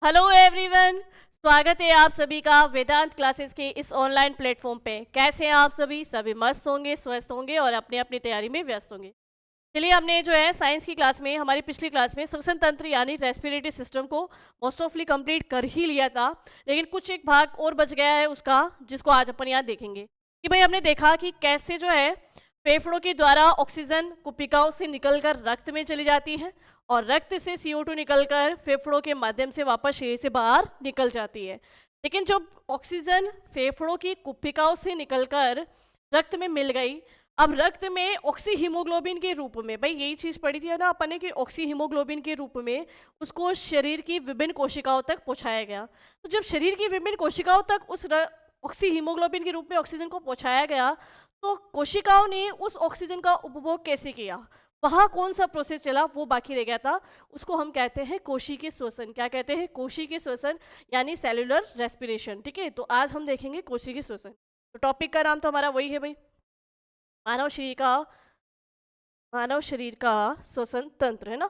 Hello everyone, स्वागत है आप सभी का वेदांत क्लासेस के इस ऑनलाइन प्लेटफॉर्म पे। कैसे हैं आप सभी मस्त होंगे, स्वस्थ होंगे और अपनी अपनी तैयारी में व्यस्त होंगे। चलिए, हमने जो है साइंस की क्लास में, हमारी पिछली क्लास में श्वसन तंत्र यानी रेस्पिरेटरी सिस्टम को मोस्ट ऑफली कंप्लीट कर ही लिया था, लेकिन कुछ एक भाग और बच गया है उसका, जिसको आज अपन यहाँ देखेंगे कि भाई हमने देखा कि कैसे जो है फेफड़ों के द्वारा ऑक्सीजन कुपिकाओं से निकलकर रक्त में चली जाती है और रक्त से CO2 निकलकर फेफड़ों के माध्यम से वापस शरीर से बाहर निकल जाती है। लेकिन जब ऑक्सीजन फेफड़ों की कुपिकाओं से निकलकर रक्त में मिल गई, अब रक्त में ऑक्सी हीमोग्लोबिन के रूप में, भाई यही चीज़ पढ़ी थी ना अपन ने कि ऑक्सी हीमोग्लोबिन के रूप में उसको शरीर की विभिन्न कोशिकाओं तक पहुंचाया गया। तो जब शरीर की विभिन्न कोशिकाओं तक उस ऑक्सी हीमोग्लोबिन के रूप में ऑक्सीजन को पहुंचाया गया, तो कोशिकाओं ने उस ऑक्सीजन का उपभोग कैसे किया, वहाँ कौन सा प्रोसेस चला, वो बाकी रह गया था। उसको हम कहते हैं कोशिकीय श्वसन। क्या कहते हैं? कोशिकीय श्वसन यानी सेलुलर रेस्पिरेशन। ठीक है, तो आज हम देखेंगे कोशिकीय श्वसन। तो टॉपिक का नाम तो हमारा वही है भाई, मानव शरीर का श्वसन तंत्र, है ना।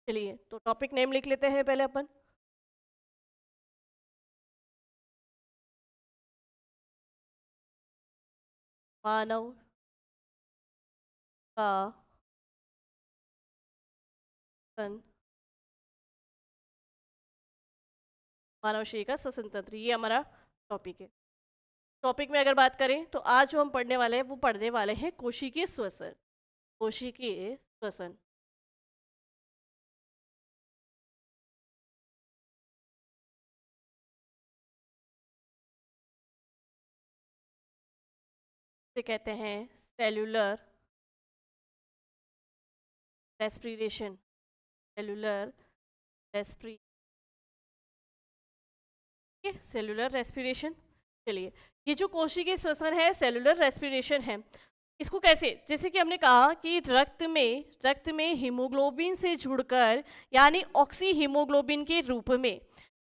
चलिए, तो टॉपिक नेम लिख लेते हैं पहले अपन। मानव का मानव शरीर का श्वसन तंत्र, ये हमारा टॉपिक है। टॉपिक में अगर बात करें तो आज जो हम पढ़ने वाले हैं वो पढ़ने वाले हैं कोशिकीय श्वसन। कोशिकीय श्वसन से कहते हैं सेलुलर रेस्पिरेशन। सेलुलर रेस्पी सेलुलर रेस्पिरेशन। चलिए, ये जो कोशिकीय श्वसन है, सेलुलर रेस्पिरेशन है, इसको कैसे, जैसे कि हमने कहा कि रक्त में हीमोग्लोबिन से जुड़कर यानी ऑक्सी हीमोग्लोबिन के रूप में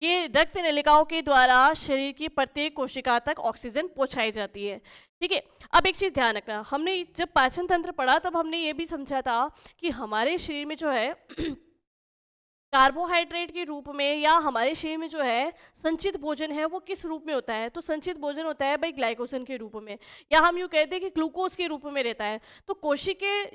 ये रक्त नलिकाओं के द्वारा शरीर की प्रत्येक कोशिका तक ऑक्सीजन पहुंचाई जाती है। ठीक है, अब एक चीज़ ध्यान रखना, हमने जब पाचन तंत्र पढ़ा तब हमने ये भी समझा था कि हमारे शरीर में जो है कार्बोहाइड्रेट के रूप में या हमारे शरीर में जो है संचित भोजन है वो किस रूप में होता है, तो संचित भोजन होता है भाई ग्लाइकोजन के रूप में, या हम यूँ कहते हैं कि ग्लूकोज के रूप में रहता है। तो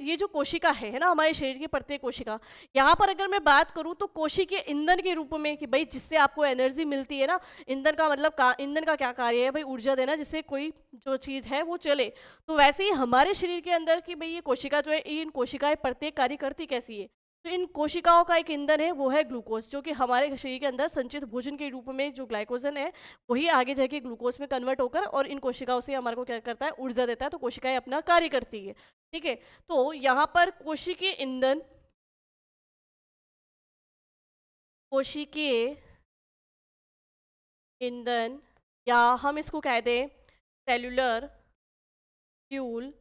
ये जो कोशिका है ना, हमारे शरीर की प्रत्येक कोशिका, यहाँ पर अगर मैं बात करूँ तो कोशिकीय ईंधन के रूप में, कि भाई जिससे आपको एनर्जी मिलती है ना, ईंधन का मतलब ईंधन का क्या कार्य है भाई, ऊर्जा देना जिससे कोई जो चीज़ है वो चले। तो वैसे ही हमारे शरीर के अंदर कि भाई ये कोशिका जो है, इन कोशिकाएं प्रत्येक कार्य करती कैसी है, तो इन कोशिकाओं का एक ईंधन है वो है ग्लूकोज, जो कि हमारे शरीर के अंदर संचित भोजन के रूप में जो ग्लाइकोजन है वही आगे जाके ग्लूकोज में कन्वर्ट होकर और इन कोशिकाओं से हमारे को क्या करता है, ऊर्जा देता है। तो कोशिकाएं अपना कार्य करती है। ठीक है, तो यहाँ पर कोशिकीय ईंधन या हम इसको कह दें सेल्यूलर फ्यूल।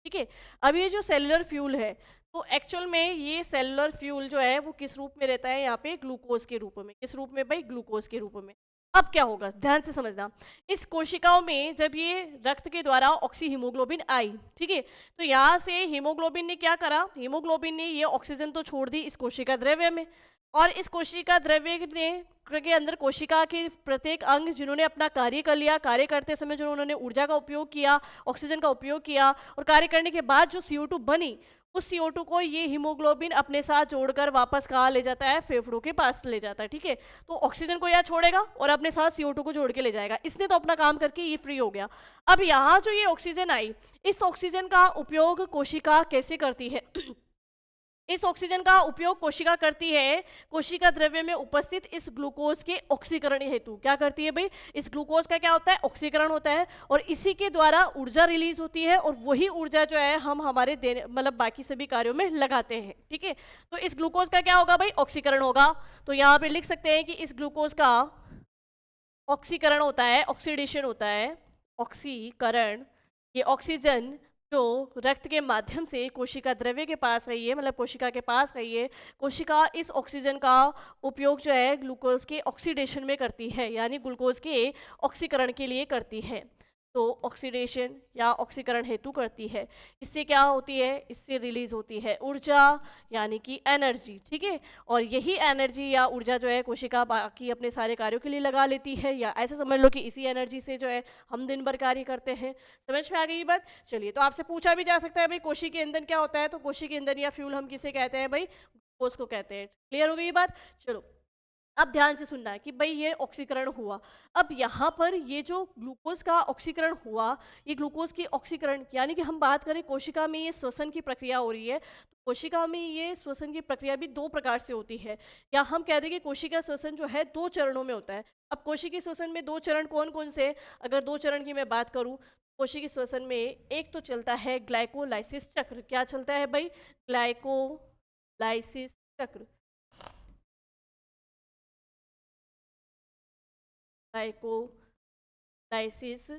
ठीक है, अब ये जो सेलुलर फ्यूल है, तो एक्चुअल में ये सेलुलर फ्यूल जो है वो किस रूप में रहता है, यहाँ पे ग्लूकोज के रूप में। किस रूप में भाई? ग्लूकोज के रूप में। अब क्या होगा, ध्यान से समझना, इस कोशिकाओं में जब ये रक्त के द्वारा ऑक्सी हीमोग्लोबिन आई, ठीक है, तो यहाँ से हीमोग्लोबिन ने क्या करा, हीमोग्लोबिन ने ये ऑक्सीजन तो छोड़ दी इस कोशिका द्रव्य में, और इस कोशिका द्रव्य ने के अंदर कोशिका के प्रत्येक अंग जिन्होंने अपना कार्य कर लिया, कार्य करते समय जो उन्होंने ऊर्जा का उपयोग किया, ऑक्सीजन का उपयोग किया, और कार्य करने के बाद जो CO2 बनी, उस CO2 को ये हीमोग्लोबिन अपने साथ जोड़कर वापस कहाँ ले जाता है, फेफड़ों के पास ले जाता है। ठीक है, तो ऑक्सीजन को यहाँ छोड़ेगा और अपने साथ CO2 को जोड़ के ले जाएगा। इसने तो अपना काम करके ये फ्री हो गया। अब यहाँ जो ये ऑक्सीजन आई, इस ऑक्सीजन का उपयोग कोशिका कैसे करती है इस ऑक्सीजन का उपयोग कोशिका करती है कोशिका द्रव्य में उपस्थित इस ग्लूकोज के ऑक्सीकरण हेतु। क्या करती है भाई? इस ग्लूकोज का क्या होता है, ऑक्सीकरण होता है, और इसी के द्वारा ऊर्जा रिलीज होती है, और वही ऊर्जा जो है हम हमारे देने मतलब बाकी सभी कार्यों में लगाते हैं। ठीक है, तो इस ग्लूकोज का क्या होगा भाई? ऑक्सीकरण होगा। तो यहाँ पे लिख सकते हैं कि इस ग्लूकोज का ऑक्सीकरण होता है, ऑक्सीडेशन होता है, ऑक्सीकरण। ये ऑक्सीजन जो रक्त के माध्यम से कोशिका द्रव्य के पास आई है, मतलब कोशिका के पास आई है, कोशिका इस ऑक्सीजन का उपयोग जो है ग्लूकोज के ऑक्सीडेशन में करती है, यानी ग्लूकोज के ऑक्सीकरण के लिए करती है। तो ऑक्सीडेशन या ऑक्सीकरण हेतु करती है। इससे क्या होती है, इससे रिलीज होती है ऊर्जा यानी कि एनर्जी, ठीक है। और यही एनर्जी या ऊर्जा जो है कोशिका बाकी अपने सारे कार्यों के लिए लगा लेती है, या ऐसे समझ लो कि इसी एनर्जी से जो है हम दिन भर कार्य करते हैं। समझ में आ गई ये बात? चलिए, तो आपसे पूछा भी जा सकता है भाई कोशिका ईंधन क्या होता है, तो कोशिका ईंधन या फ्यूल हम किसे कहते हैं भाई, ग्लूकोज को कहते हैं। क्लियर हो गई ये बात? चलो, अब ध्यान से सुनना है कि भाई ये ऑक्सीकरण हुआ। अब यहाँ पर ये जो ग्लूकोज का ऑक्सीकरण हुआ, ये ग्लूकोज की ऑक्सीकरण यानी कि हम बात करें कोशिका में ये श्वसन की प्रक्रिया हो रही है, तो कोशिका में ये श्वसन की प्रक्रिया भी दो प्रकार से होती है, या हम कह दें कि कोशिका श्वसन जो है दो चरणों में होता है। अब कोशिका श्वसन में दो चरण कौन कौन से, अगर दो चरण की मैं बात करूँ, कोशिका श्वसन में एक तो चलता है ग्लाइकोलाइसिस चक्र। क्या चलता है भाई? ग्लाइकोलाइसिस चक्र। ग्लाइकोलाइसिस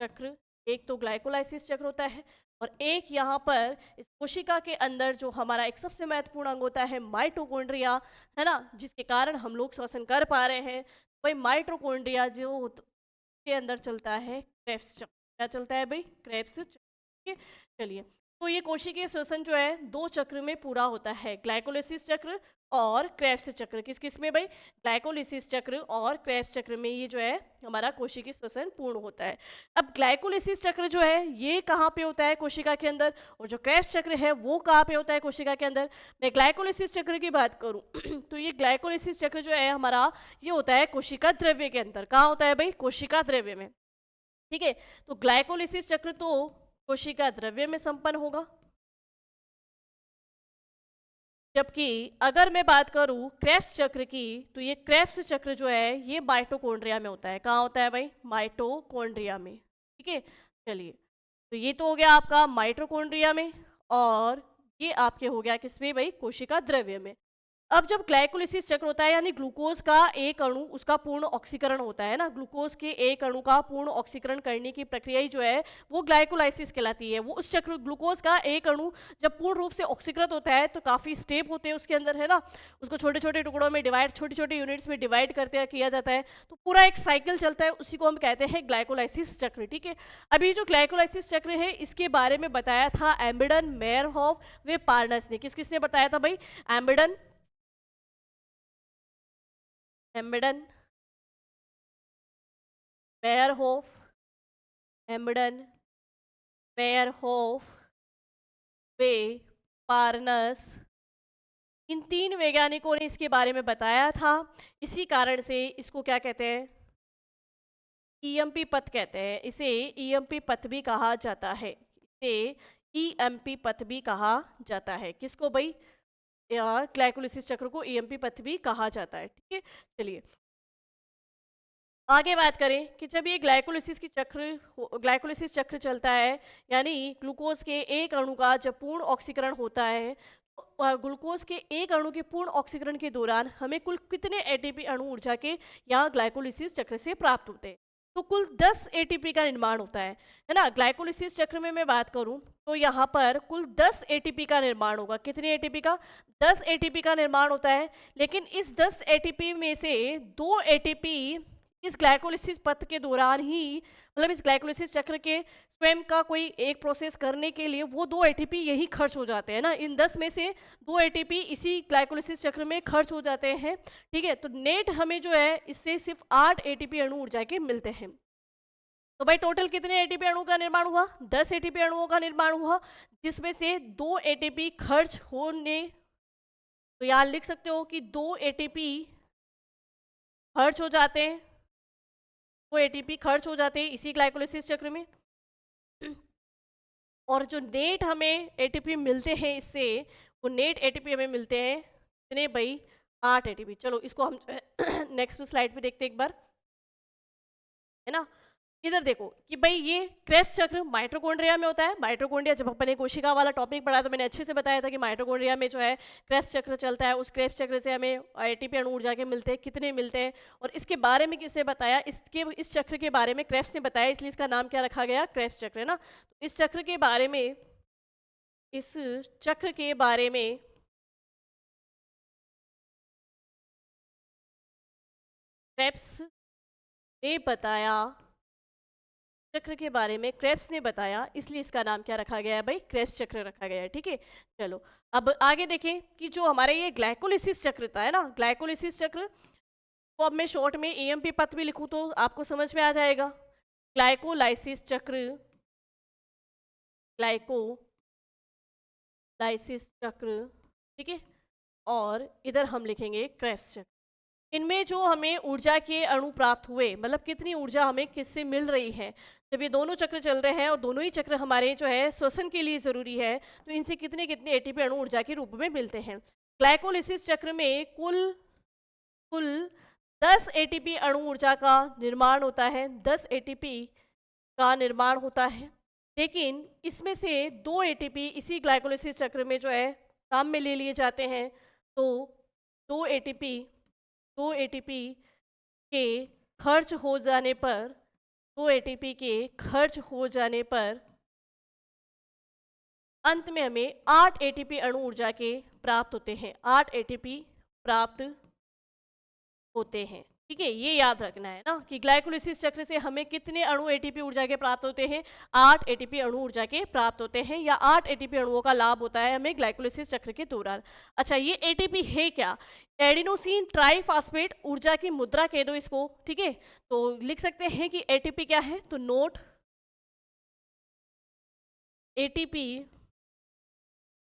चक्र, एक तो ग्लाइकोलाइसिस चक्र होता है, और एक यहाँ पर इस कोशिका के अंदर जो हमारा एक सबसे महत्वपूर्ण अंग होता है माइटोकॉन्ड्रिया, है ना, जिसके कारण हम लोग श्वसन कर पा रहे हैं। वही माइटोकॉन्ड्रिया के अंदर चलता है क्रेब्स चक्र। क्या चलता है भाई? क्रेब्स चक्र। ठीक है, चलिए, तो ये कोशिकीय श्वसन जो है दो चक्र में पूरा होता है, ग्लाइकोलिसिस चक्र और क्रेब्स चक्र। किस किस में भाई? ग्लाइकोलिसिस चक्र और क्रेब्स चक्र में ये जो है हमारा कोशिकीय श्वसन पूर्ण होता है। अब ग्लाइकोलिसिस चक्र जो है ये कहाँ पे होता है कोशिका के अंदर, और जो क्रेब्स चक्र है वो कहाँ पे होता है कोशिका के अंदर। मैं ग्लाइकोलिसिस चक्र की बात करूँ तो ये ग्लाइकोलिसिस चक्र जो है हमारा, ये होता है कोशिका द्रव्य के अंदर। कहाँ होता है भाई? कोशिका द्रव्य में। ठीक है, तो ग्लाइकोलिसिस चक्र तो कोशिका द्रव्य में संपन्न होगा, जबकि अगर मैं बात करूं क्रेब्स चक्र की, तो ये क्रेब्स चक्र जो है ये माइटोकॉन्ड्रिया में होता है। कहाँ होता है भाई? माइटोकॉन्ड्रिया में। ठीक है, चलिए, तो ये तो हो गया आपका माइटोकॉन्ड्रिया में, और ये आपके हो गया किसमें भाई? कोशिका द्रव्य में। अब जब ग्लाइकोलिसिस चक्र होता है, यानी ग्लूकोज का एक अणु उसका पूर्ण ऑक्सीकरण होता है ना, ग्लूकोज के एक अणु का पूर्ण ऑक्सीकरण करने की प्रक्रिया ही जो है वो ग्लाइकोलाइसिस कहलाती है। वो उस चक्र, ग्लूकोज का एक अणु जब पूर्ण रूप से ऑक्सीकृत होता है तो काफ़ी स्टेप होते हैं उसके अंदर, है ना, उसको छोटे छोटे टुकड़ों में डिवाइड, छोटी छोटी यूनिट्स में डिवाइड करते किया जाता है, तो पूरा एक साइकिल चलता है, उसी को हम कहते हैं ग्लाइकोलाइसिस चक्र। ठीक है, अभी जो ग्लाइकोलाइसिस चक्र है इसके बारे में बताया था एम्बिडन, मेयरहोफ वे पार्नस ने। किस किसने बताया था भाई? एम्बिडन, एम्बिडन, मेयरहोफ, एम्बिडन, मेयरहोफ वे पार्नस, इन तीन वैज्ञानिकों ने इसके बारे में बताया था। इसी कारण से इसको क्या कहते हैं? ईएमपी पथ कहते हैं। इसे ईएमपी पथ भी कहा जाता है। इसे ईएमपी पथ भी कहा जाता है। किसको भाई? ग्लाइकोलिसिस चक्र को ईएमपी पथ भी कहा जाता है। ठीक है, चलिए आगे बात करें कि जब ये ग्लाइकोलिसिस चक्र चलता है, यानी ग्लूकोज के एक अणु का जब पूर्ण ऑक्सीकरण होता है, तो ग्लूकोज के एक अणु के पूर्ण ऑक्सीकरण के दौरान हमें कुल कितने एटीपी अणु ऊर्जा के यहाँ ग्लाइकोलिसिस चक्र से प्राप्त होते हैं? तो कुल 10 एटीपी का निर्माण होता है ना। ग्लाइकोलिसिस चक्र में मैं बात करूं तो यहाँ पर कुल 10 एटीपी का निर्माण होगा। कितने एटीपी का? 10 एटीपी का निर्माण होता है, लेकिन इस 10 एटीपी में से 2 एटीपी इस ग्लाइकोलिसिस पथ के दौरान ही, मतलब इस ग्लाइकोलिसिस चक्र के स्वयं का कोई एक प्रोसेस करने के लिए वो 2 एटीपी यही खर्च हो जाते हैं ना। इन 10 में से 2 एटीपी इसी ग्लाइकोलिसिस चक्र में खर्च हो जाते हैं। ठीक है, तो नेट हमें जो है इससे सिर्फ 8 एटीपी अणु ऊर्जा के मिलते हैं। तो भाई टोटल कितने एटीपी अणु का निर्माण हुआ? 10 एटीपी अणुओं का निर्माण हुआ, जिसमें से 2 एटीपी खर्च होने, तो यहाँ लिख सकते हो कि 2 एटीपी खर्च हो जाते हैं, 2 एटीपी खर्च हो जाते हैं इसी ग्लाइकोलिसिस चक्र में। और जो नेट हमें एटीपी मिलते हैं इससे, वो नेट एटीपी हमें मिलते हैं कितने भाई? 8 एटीपी। चलो इसको हम नेक्स्ट स्लाइड पे देखते हैं एक बार, है ना। इधर देखो कि भाई ये क्रेब्स चक्र माइटोकॉन्ड्रिया में होता है। माइटोकॉन्ड्रिया, जब अपने कोशिका वाला टॉपिक पढ़ा तो मैंने अच्छे से बताया था कि माइटोकॉन्ड्रिया में जो है क्रेब्स चक्र चलता है। उस क्रेब्स चक्र से हमें एटीपी अणु ऊर्जा के मिलते हैं, कितने मिलते हैं, और इसके बारे में किसने बताया? इस चक्र के बारे में क्रेब्स ने बताया, इसलिए इसका नाम क्या रखा गया? क्रेब्स चक्र, है ना। इस चक्र के बारे में, इस चक्र के बारे में क्रेब्स ने बताया चक्र के बारे में क्रेब्स ने बताया, इसलिए इसका नाम क्या रखा गया है भाई, क्रेब्स चक्र रखा गया है। ठीक है, चलो अब आगे देखें कि जो हमारे ये ग्लाइकोलिसिस चक्र था है ना, ग्लाइकोलिसिस चक्र को अब मैं शॉर्ट में एएमपी पथ भी लिखूं तो आपको समझ में आ जाएगा। ग्लाइकोलाइसिस चक्र, ग्लाइकोलाइसिस चक्र, ठीक है, और इधर हम लिखेंगे क्रेब्स चक्र। इनमें जो हमें ऊर्जा के अणु प्राप्त हुए, मतलब कितनी ऊर्जा हमें किससे मिल रही है, जब ये दोनों चक्र चल रहे हैं और दोनों ही चक्र हमारे जो है श्वसन के लिए ज़रूरी है, तो इनसे कितने कितने एटीपी अणु ऊर्जा के रूप में मिलते हैं। ग्लाइकोलिसिस चक्र में कुल कुल 10 एटीपी अणु ऊर्जा का निर्माण होता है, 10 एटीपी का निर्माण होता है, लेकिन इसमें से 2 एटीपी इसी ग्लाइकोलिसिस चक्र में जो है काम में ले लिए जाते हैं। तो 2 एटीपी के खर्च हो जाने पर, 2 एटीपी के खर्च हो जाने पर अंत में हमें 8 एटीपी अणु ऊर्जा के प्राप्त होते हैं, 8 एटीपी प्राप्त होते हैं। ठीक है, ये याद रखना है ना कि ग्लाइकोलिसिस चक्र से हमें कितने अणु एटीपी ऊर्जा के प्राप्त होते हैं, 8 एटीपी अणु ऊर्जा के प्राप्त होते हैं, या 8 एटीपी अणुओं का लाभ होता है हमें ग्लाइकोलिसिस चक्र के दौरान। अच्छा, ये एटीपी है क्या, एडिनोसिन ट्राइफॉस्फेट ऊर्जा की मुद्रा कह दो इसको। ठीक है, तो लिख सकते हैं कि एटीपी क्या है, तो note ATP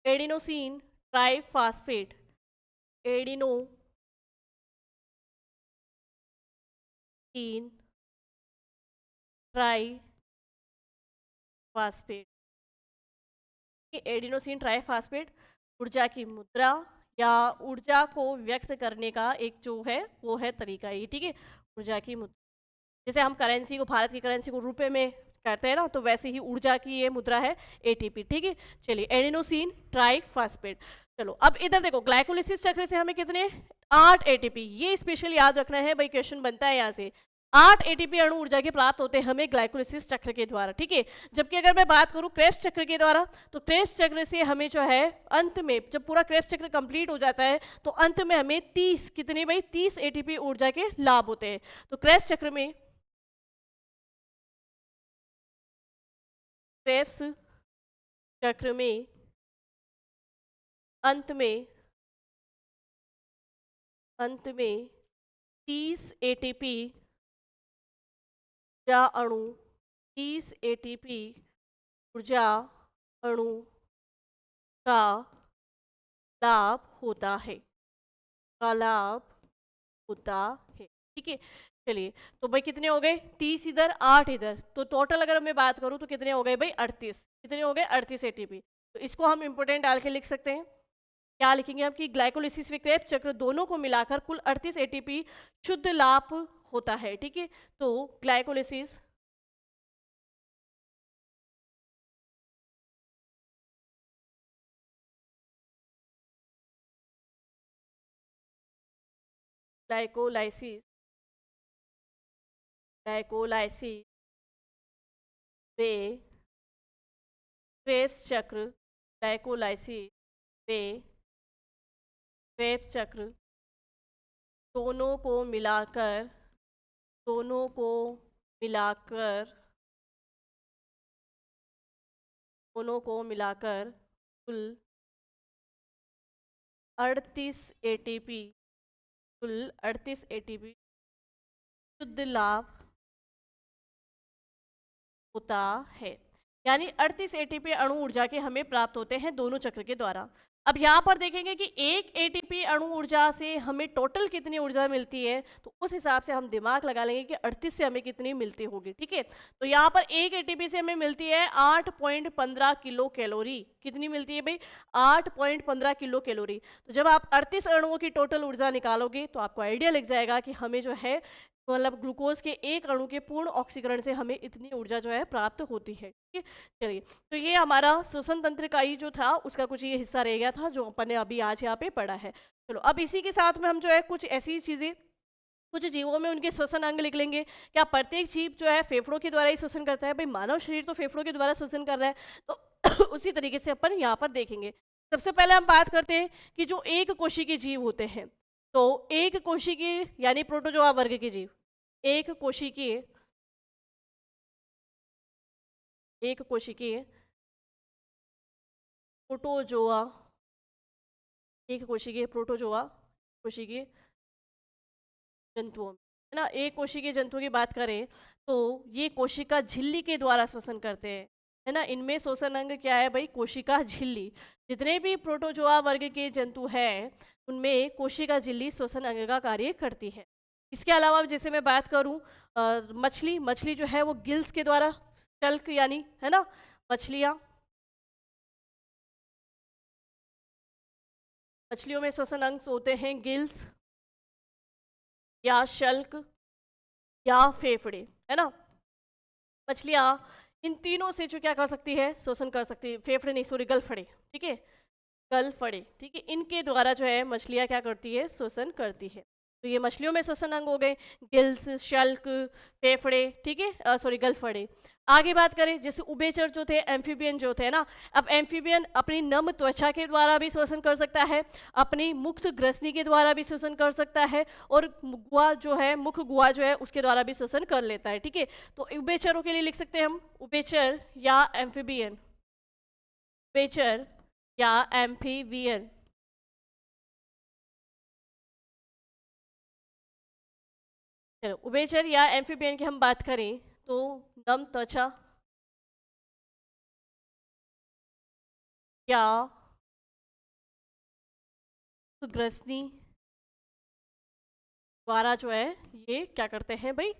adenosine triphosphate, adenosine triphosphate, adenosine triphosphate ऊर्जा की मुद्रा या ऊर्जा को व्यक्त करने का एक जो है वो है तरीका ये। ठीक है, ऊर्जा की मुद्रा, जैसे हम करेंसी को, भारत की करेंसी को रुपए में करते हैं ना, तो वैसे ही ऊर्जा की ये मुद्रा है एटीपी। ठीक है, चलिए एडिनोसिन ट्राइफॉस्फेट। चलो अब इधर देखो, ग्लाइकोलिसिस चक्र से हमें कितने, 8 एटीपी, ये स्पेशल याद रखना है भाई, क्वेश्चन बनता है यहाँ से। 8 एटीपी अणु ऊर्जा के प्राप्त होते हैं हमें ग्लाइकोलिसिस चक्र के द्वारा। ठीक है, जबकि अगर मैं बात करूं क्रेब्स चक्र के द्वारा, तो क्रेब्स चक्र से हमें जो है अंत में, जब पूरा क्रेब्स चक्र कंप्लीट हो जाता है तो अंत में हमें 30, कितने भाई, 30 एटीपी ऊर्जा के लाभ होते हैं। तो क्रेब्स चक्र में, क्रेब्स चक्र में अंत में 30 एटीपी ऊर्जा अणु, 30 एटीपी ऊर्जा अणु का लाभ होता है, का लाभ होता है। ठीक है, चलिए तो भाई कितने हो गए, 30 इधर, 8 इधर, तो टोटल अगर मैं बात करूं तो कितने हो गए भाई, 38, कितने हो गए, 38 एटीपी। तो इसको हम इंपोर्टेंट डाल के लिख सकते हैं, क्या लिखेंगे हम कि ग्लाइकोलिसिस व क्रेब्स चक्र दोनों को मिलाकर कुल 38 एटीपी शुद्ध लाभ होता है। ठीक है, तो ग्लाइकोलिसिस ग्लाइकोलाइसिस ग्लाइकोलाइसिस व क्रेब्स चक्र, ग्लाइकोलाइसिस व क्रेब्स चक्र दोनों को मिलाकर, दोनों को मिलाकर, दोनों को मिलाकर कुल 38 एटीपी, कुल 38 एटीपी शुद्ध लाभ होता है। यानी 38 एटीपी अणु ऊर्जा के हमें प्राप्त होते हैं दोनों चक्र के द्वारा। अब यहाँ पर देखेंगे कि एक एटीपी अणु ऊर्जा से हमें टोटल कितनी ऊर्जा मिलती है, तो उस हिसाब से हम दिमाग लगा लेंगे कि 38 से हमें कितनी मिलती होगी। ठीक है, तो यहाँ पर एक एटीपी से हमें मिलती है 8.15 किलो कैलोरी। कितनी मिलती है भाई, 8.15 किलो कैलोरी। तो जब आप 38 अणुओं की टोटल ऊर्जा निकालोगे तो आपको आइडिया लग जाएगा कि हमें जो है, मतलब ग्लूकोज के एक अणु के पूर्ण ऑक्सीकरण से हमें इतनी ऊर्जा जो है प्राप्त होती है। ठीक है, चलिए तो ये हमारा श्वसन तंत्र का ही जो था उसका कुछ ये हिस्सा रह गया था जो अपन ने अभी आज यहाँ पे पढ़ा है। चलो अब इसी के साथ में हम जो है कुछ ऐसी चीज़ें, कुछ जीवों में उनके श्वसन अंग लिख लेंगे। क्या प्रत्येक जीव जो है फेफड़ों के द्वारा ही श्वसन करता है, भाई मानव शरीर तो फेफड़ों के द्वारा श्वसन कर रहा है, तो उसी तरीके से अपन यहाँ पर देखेंगे। सबसे पहले हम बात करते हैं कि जो एक कोशिकीय जीव होते हैं, तो एक कोशिकीय यानी प्रोटोजोआ वर्ग के जीव, एक कोशिकीय एक कोशिकीय प्रोटोजोआ, एक कोशिकीय प्रोटोजोआ, कोशिकीय जंतुओं में, है ना। एक कोशिकीय जंतुओं की बात करें तो ये कोशिका झिल्ली के द्वारा श्वसन करते हैं, है ना। इनमें श्वसन अंग क्या है भाई? कोशिका झिल्ली। जितने भी प्रोटोजोआ वर्ग के जंतु हैं उनमें कोशिका झिल्ली श्वसन अंग का कार्य करती है। इसके अलावा जैसे मैं बात करूं मछली, मछली जो है वो गिल्स के द्वारा, टल्क यानी, है ना, मछलियां, मछलियों में श्वसन अंग होते हैं गिल्स या शल्क या फेफड़े, है ना। मछलियाँ इन तीनों से जो क्या कर सकती है? श्वसन कर सकती है। फेफड़े नहीं, सॉरी, गलफड़े, ठीक है, गलफड़े, ठीक है, इनके द्वारा जो है मछलियाँ क्या करती है? श्वसन करती है। तो ये मछलियों में श्वसन अंग हो गए, गिल्स, शल्क, फेफड़े, ठीक है, सॉरी, गलफड़े। आगे बात करें जैसे उभयचर जो थे, एम्फीबियन जो थे ना, अब एम्फीबियन अपनी नम त्वचा के द्वारा भी श्वसन कर सकता है, अपनी मुक्त ग्रसनी के द्वारा भी श्वसन कर सकता है, और गुहा जो है, मुख गुहा जो है उसके द्वारा भी श्वसन कर लेता है, ठीक है। तो उभयचरों के लिए लिख सकते हैं हम उभयचर या एम्फीबियन, उभयचर या एम्फीबियन। चलो, उभयचर या एम्फीबियन की हम बात करें तो नम त्वचा या ग्रसनी द्वारा जो है ये क्या करते हैं भाई?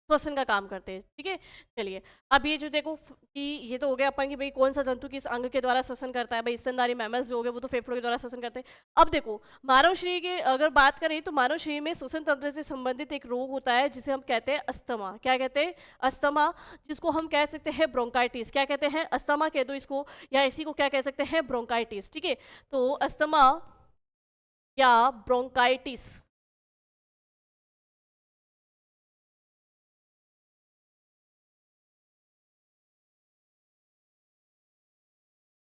श्वसन का काम करते हैं, ठीक है। चलिए, अब ये जो देखो कि ये तो हो गया अपन कि भाई कौन सा जंतु किस अंग के द्वारा श्वसन करता है। भाई स्तनधारी मैमल्स जो हो गए वो तो फेफड़ों के द्वारा श्वसन करते हैं। अब देखो मानव शरीर के अगर बात करें तो मानव शरीर में श्वसन तंत्र से संबंधित एक रोग होता है जिसे हम कहते हैं अस्थमा। क्या कहते हैं? अस्थमा, जिसको हम कह सकते हैं ब्रोंकाइटिस। क्या कहते हैं? अस्थमा कह दो इसको, या इसी को क्या कह सकते हैं? ब्रोंकाइटिस, ठीक है। तो अस्थमा या ब्रोंकाइटिस,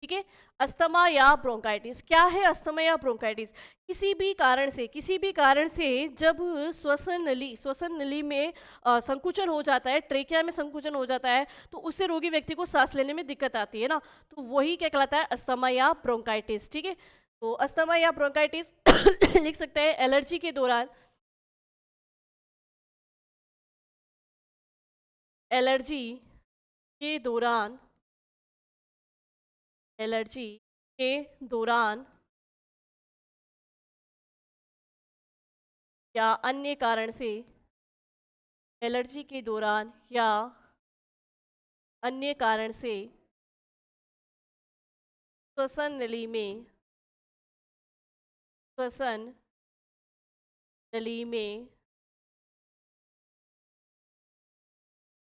ठीक है, अस्थमा या ब्रोंकाइटिस। क्या है अस्थमा या ब्रोंकाइटिस? किसी भी कारण से जब श्वसन नली में संकुचन हो जाता है, ट्रेकिया में संकुचन हो जाता है, तो उससे रोगी व्यक्ति को सांस लेने में दिक्कत आती है ना, तो वही क्या कहलाता है? अस्थमा या ब्रोंकाइटिस, ठीक है। तो अस्थमा या ब्रोंकाइटिस लिख सकते हैं एलर्जी के दौरान, एलर्जी के दौरान, एलर्जी के दौरान या अन्य कारण से, एलर्जी के दौरान या अन्य कारण से श्वसन नली में, श्वसन नली में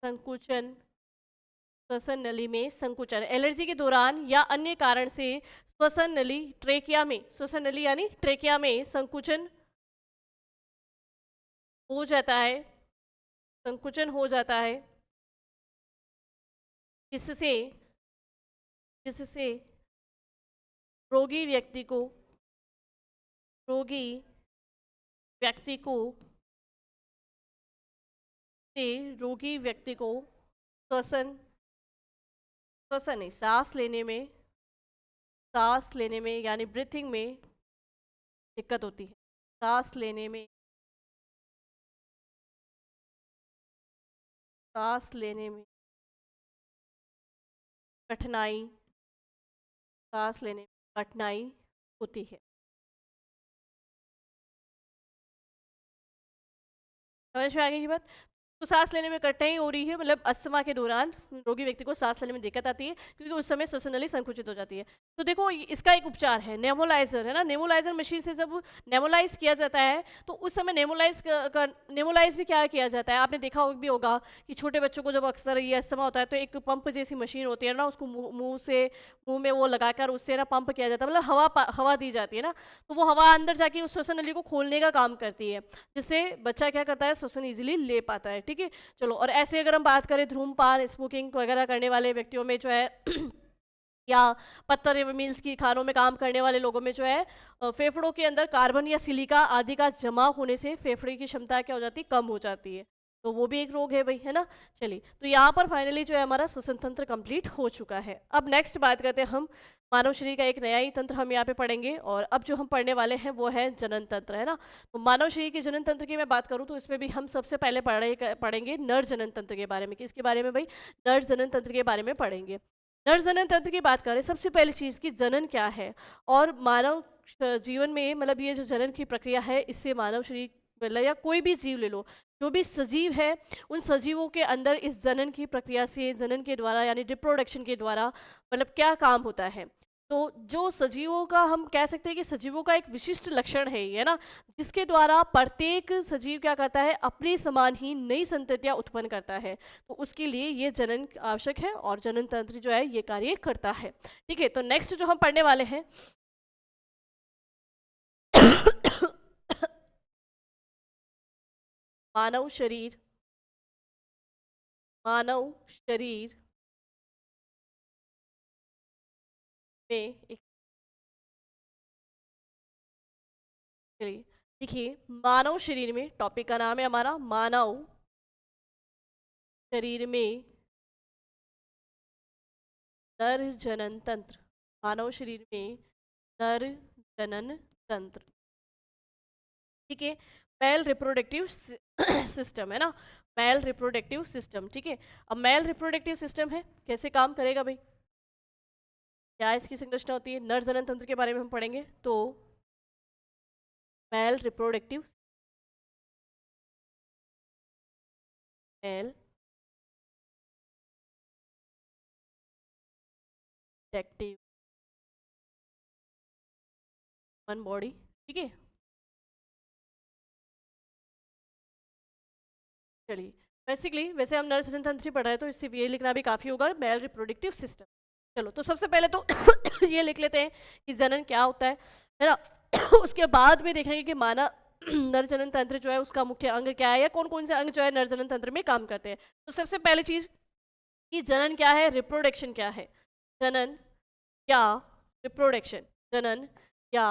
संकुचन, श्वसन नली में संकुचन, एलर्जी के दौरान या अन्य कारण से श्वसन नली, ट्रेकिया में, श्वसन नली यानी ट्रेकिया में संकुचन हो जाता है, संकुचन हो जाता है, जिससे जिससे रोगी व्यक्ति को, रोगी व्यक्ति को से रोगी व्यक्ति को श्वसन, श्वसन नहीं, सांस लेने में, सांस लेने में यानी ब्रीथिंग में दिक्कत होती है, सांस लेने में, सांस लेने में कठिनाई, सांस लेने में कठिनाई होती है। समझ में आ गई ये बात? तो सांस लेने में कठिनाई हो रही है, मतलब अस्थमा के दौरान रोगी व्यक्ति को सांस लेने में दिक्कत आती है क्योंकि उस समय श्वसन नली संकुचित हो जाती है। तो देखो इसका एक उपचार है नेमोलाइजर, है ना। नेमोलाइजर मशीन से जब नेमोलाइज किया जाता है तो उस समय नेमोलाइज भी क्या किया जाता है, आपने देखा भी होगा कि छोटे बच्चों को जब अक्सर ये अस्थमा होता है तो एक पंप जैसी मशीन होती है ना, उसको मुंह में वो लगाकर उससे ना पंप किया जाता है, मतलब हवा दी जाती है ना, तो वो हवा अंदर जाके उस श्वसन नली को खोलने का काम करती है, जिससे बच्चा क्या करता है? श्वसन ईजिली ले पाता है, ठीक है। चलो, और ऐसे अगर हम बात करें धूमपान, स्मोकिंग वगैरह करने वाले व्यक्तियों में जो है या पत्थर या मील्स की खानों में काम करने वाले लोगों में जो है फेफड़ों के अंदर कार्बन या सिलिका आदि का जमा होने से फेफड़े की क्षमता क्या हो जाती है? कम हो जाती है। तो वो भी एक रोग है भाई, है ना। चलिए, तो यहाँ पर फाइनली जो है हमारा श्वसन तंत्र कंप्लीट हो चुका है। अब नेक्स्ट बात करते हैं हम मानव शरीर का एक नया ही तंत्र हम यहाँ पे पढ़ेंगे, और अब जो हम पढ़ने वाले हैं वो है जनन तंत्र, है ना। तो मानव शरीर के जनन तंत्र की मैं बात करूँ तो इसमें भी हम सबसे पहले पढ़ेंगे नर जनन तंत्र के बारे में। किसके बारे में भाई? नर जनन तंत्र के बारे में पढ़ेंगे। नर जनन तंत्र की बात करें, सबसे पहली चीज़ कि जनन क्या है, और मानव जीवन में मतलब ये जो जनन की प्रक्रिया है, इससे मानव शरीर मतलब या कोई भी जीव ले लो, जो भी सजीव है, उन सजीवों के अंदर इस जनन की प्रक्रिया से, जनन के द्वारा यानी रिप्रोडक्शन के द्वारा मतलब क्या काम होता है। तो जो सजीवों का हम कह सकते हैं कि सजीवों का एक विशिष्ट लक्षण है ये, है ना, जिसके द्वारा प्रत्येक सजीव क्या करता है, अपने समान ही नई संततियां उत्पन्न करता है। तो उसके लिए ये जनन आवश्यक है और जनन तंत्र जो है ये कार्य करता है। ठीक है, तो नेक्स्ट जो हम पढ़ने वाले हैं मानव शरीर, मानव शरीर में एक, चलिए देखिए, मानव शरीर में टॉपिक का नाम है हमारा मानव शरीर में नर जनन तंत्र। मानव शरीर में नर जनन तंत्र, ठीक है। मेल रिप्रोडक्टिव सिस्टम, है ना, मेल रिप्रोडक्टिव सिस्टम, ठीक है। अब मेल रिप्रोडक्टिव सिस्टम है, कैसे काम करेगा भाई, क्या इसकी संरचना होती है, नर जनन तंत्र के बारे में हम पढ़ेंगे। तो mail reproductive, male reproductive one body, ठीक है। चलिए, बेसिकली वैसे हम नर जनन तंत्र ही पढ़ रहे हैं तो इससे ये लिखना भी काफ़ी होगा, मेल रिप्रोडक्टिव सिस्टम। चलो, तो सबसे पहले तो ये लिख लेते हैं कि जनन क्या होता है ना। उसके बाद में देखेंगे कि माना नर जनन तंत्र जो है उसका मुख्य अंग क्या है, या कौन कौन से अंग जो है नर जनन तंत्र में काम करते हैं। तो सबसे पहली चीज कि जनन क्या है, रिप्रोडक्शन क्या है। जनन या रिप्रोडक्शन, जनन या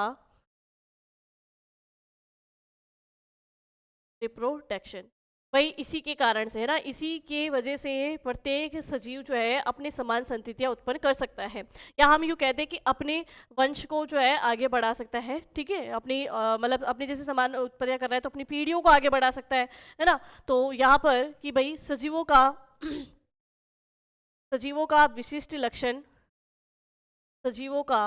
रिप्रोडक्शन, वही इसी के कारण से, है ना, इसी के वजह से प्रत्येक सजीव जो है अपने समान संततियां उत्पन्न कर सकता है, या हम यूँ कहते हैं कि अपने वंश को जो है आगे बढ़ा सकता है, ठीक है। अपनी मतलब अपने जैसे समान उत्पन्न कर रहा है तो अपनी पीढ़ियों को आगे बढ़ा सकता है ना। तो यहाँ पर कि भाई सजीवों का सजीवों का विशिष्ट लक्षण, सजीवों का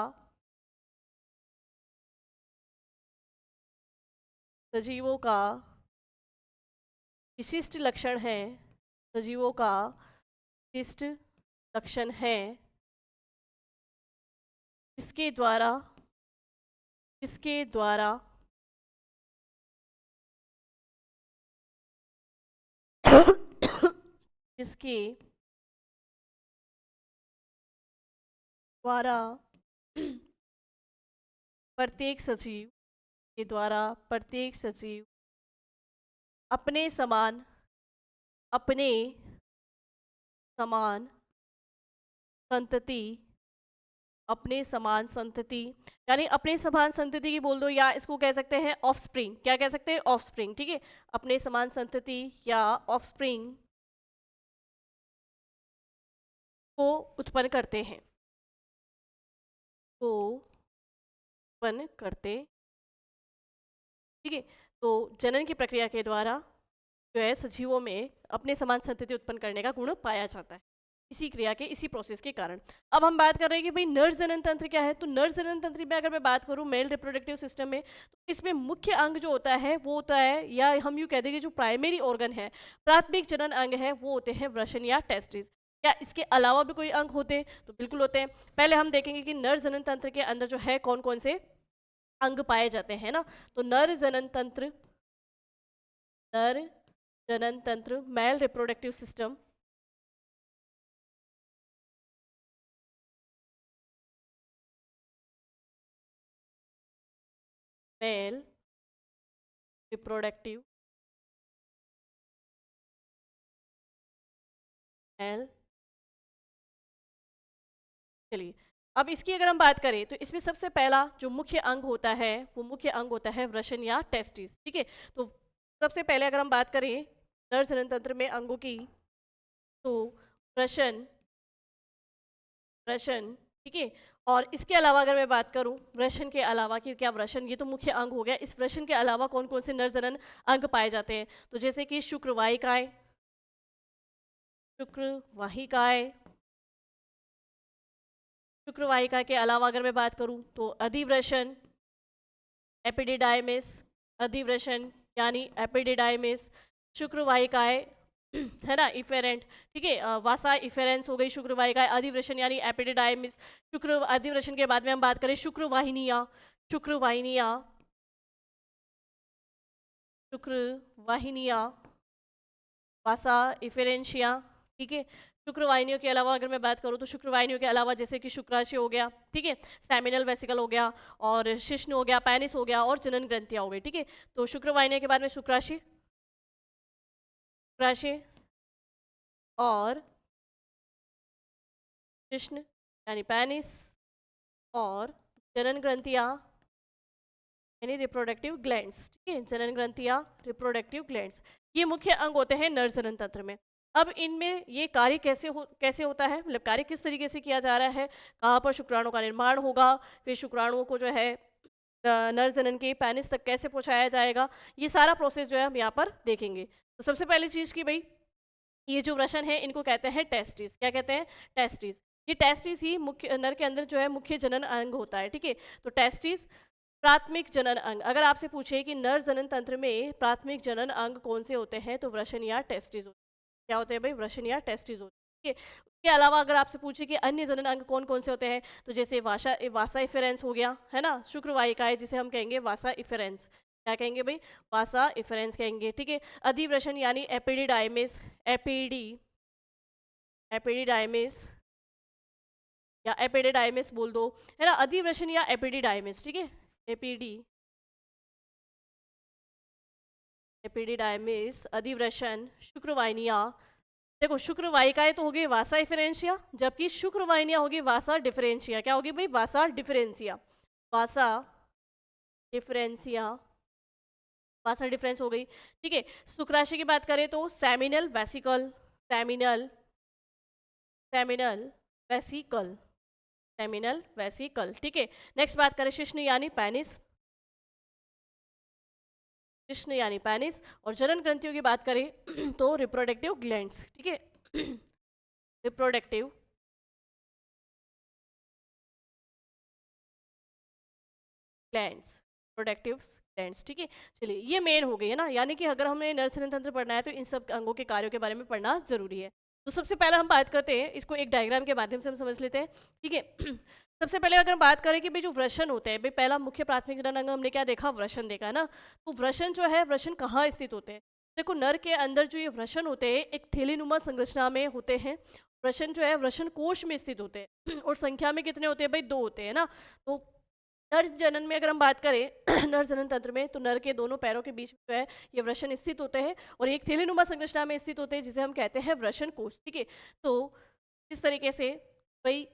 सजीवों का विशिष्ट लक्षण है, सजीवों का विशिष्ट लक्षण है, जिसके द्वारा जिसके द्वारा जिसके द्वारा प्रत्येक सजीव के द्वारा प्रत्येक सजीव अपने समान संतति अपने समान संतति यानी अपने समान संतति की बोल दो, या इसको कह सकते हैं ऑफस्प्रिंग। क्या कह सकते हैं? ऑफस्प्रिंग, ठीक है। अपने समान संतति या ऑफस्प्रिंग को उत्पन्न करते हैं, को उत्पन्न करते, ठीक है। तो जनन की प्रक्रिया के द्वारा जो है सजीवों में अपने समान संतति उत्पन्न करने का गुण पाया जाता है, इसी क्रिया के, इसी प्रोसेस के कारण। अब हम बात कर रहे हैं कि भाई नर जनन तंत्र क्या है। तो नर जनन तंत्र में अगर मैं बात करूं मेल रिप्रोडक्टिव सिस्टम में, तो इसमें मुख्य अंग जो होता है वो होता है, या हम यूँ कह देंगे जो प्राइमरी ऑर्गन है, प्राथमिक जनन अंग है, वो होते हैं वृषण या टेस्टिस। क्या इसके अलावा भी कोई अंग होते हैं? तो बिल्कुल होते हैं। पहले हम देखेंगे कि नर जनन तंत्र के अंदर जो है कौन कौन से अंग पाए जाते हैं ना। तो नर जनन तंत्र, नर जनन तंत्र, male reproductive system, male reproductive, male, चलिए अब इसकी अगर हम बात करें तो इसमें सबसे पहला जो मुख्य अंग होता है वो मुख्य अंग होता है वृषण या टेस्टिस, ठीक है। तो सबसे पहले अगर हम बात करें नर जनन तंत्र में अंगों की, तो वृषण, वृषण, ठीक है। और इसके अलावा अगर मैं बात करूं वृषण के अलावा, कि क्या वृषण ये तो मुख्य अंग हो गया, इस वृषण के अलावा कौन कौन से नरजनन अंग पाए जाते हैं, तो जैसे कि शुक्रवाहिकाएं, शुक्रवाहिकाएं, शुक्रवाहिका के अलावा अगर मैं बात करूं तो अधिवृषण, एपिडिडाइमिस, अधिवृषण यानी एपिडिडाइमिस, शुक्रवाहिकाएं है ना, इफेरेंट, ठीक है, वासा इफेरेंस हो गई शुक्रवाहिकाएं, अधिवृषण यानी एपिडिडाइमिस, शुक्र अधिवृषण के बाद में हम बात करें शुक्रवाहिनियां, शुक्रवाहिनियां, शुक्रवाहिनियां, वासा इफेरेंशिया, ठीक है। शुक्रवाहिनियों के अलावा अगर मैं बात करूं तो शुक्रवाहिनियों के अलावा जैसे कि शुक्राशय हो गया, ठीक है, सेमिनल वेसिकल हो गया, और शिश्न हो गया, पेनिस हो गया, और जनन ग्रंथियां हो गई, ठीक है। तो शुक्रवाहिनियों के बाद में शुक्राशय, शुक्राशय और शिश्न यानी पेनिस, और जनन ग्रंथियां यानी रिप्रोडक्टिव ग्लैंड्स, ठीक है, जनन ग्रंथियां, रिप्रोडक्टिव ग्लैंड्स, ये मुख्य अंग होते हैं नर जनन तंत्र में। अब इनमें ये कार्य कैसे होता है, मतलब कार्य किस तरीके से किया जा रहा है, कहाँ पर शुक्राणु का निर्माण होगा, फिर शुक्राणुओं को जो है नर जनन के पेनिस तक कैसे पहुंचाया जाएगा, ये सारा प्रोसेस जो है हम यहाँ पर देखेंगे। तो सबसे पहली चीज़ की भाई, ये जो वृषण है इनको कहते हैं टेस्टिस, क्या कहते हैं, टेस्टिस। ये टेस्टिस ही मुख्य नर के अंदर जो है मुख्य जनन अंग होता है, ठीक है। तो टेस्टिस प्राथमिक जनन अंग, अगर आपसे पूछे कि नर जनन तंत्र में प्राथमिक जनन अंग कौन से होते हैं, तो वृषण या टेस्टिस होते हैं। क्या होते हैं भाई, वृषण या टेस्टिस होते हैं, ठीक है। उसके अलावा अगर आपसे पूछे कि अन्य जनन अंग कौन कौन से होते हैं, तो जैसे वासा इफेरेंस हो गया, है ना, शुक्रवाहिकाएं जिसे हम कहेंगे वासा इफेरेंस, क्या कहेंगे भाई, वासा इफेरेंस कहेंगे, ठीक है। अधिवृषण यानी एपिडिडाइमिस, एपिडिडाइमिस या एपिडिडाइमिस बोल दो, है ना, अधिवृषण या एपिडिडाइमिस, ठीक है, एपीडी, एपिडिडाइमिस, अधिवृषण, शुक्रवाहिनियां। देखो शुक्रवाहिकाएं तो होगी वासा इफेरेंशिया, जबकि शुक्रवाहिनियां होगी वासा डिफरेंशिया, क्या होगी भाई, वासा डिफरेंशिया, वासा डिफरेंशिया, वासा डिफरेंस हो गई, ठीक है। शुक्राशय की बात करें तो seminal vesicle, seminal, seminal vesicle, seminal vesicle, ठीक है। नेक्स्ट बात करें शिश्न यानी पेनिस, शिश्न यानी पेनिस, और जनन ग्रंथियों की बात करें तो रिप्रोडक्टिव ग्लैंड्स, ठीक है, रिप्रोडक्टिव ग्लैंड्स, प्रोडक्टिव ग्लैंड्स, ठीक है। चलिए ये मेन हो गई है ना, यानी कि अगर हमें नर जनन तंत्र पढ़ना है तो इन सब अंगों के कार्यों के बारे में पढ़ना जरूरी है। तो सबसे पहले हम बात करते हैं, इसको एक डायग्राम के माध्यम से हम समझ लेते हैं, ठीक है। सबसे पहले अगर हम बात करें कि भाई जो वृषण होते हैं, भाई पहला मुख्य प्राथमिक जनन अंग हमने क्या देखा, वृषण देखा है ना। तो वृषण जो है, वृषण कहाँ स्थित होते हैं, देखो नर के अंदर जो ये वृषण होते हैं एक थैलीनुमा संरचना में होते हैं। वृषण जो है वृषण कोश में स्थित होते हैं और संख्या में कितने होते हैं भाई, 2 होते हैं ना। तो नर जनन में अगर हम बात करें नर जनन तंत्र में, तो नर के दोनों पैरों के बीच में जो है ये वृषण स्थित होते हैं और एक थैलीनुमा संरचना में स्थित होते हैं जिसे हम कहते हैं वृषण कोश, ठीक है। तो इस तरीके से भाई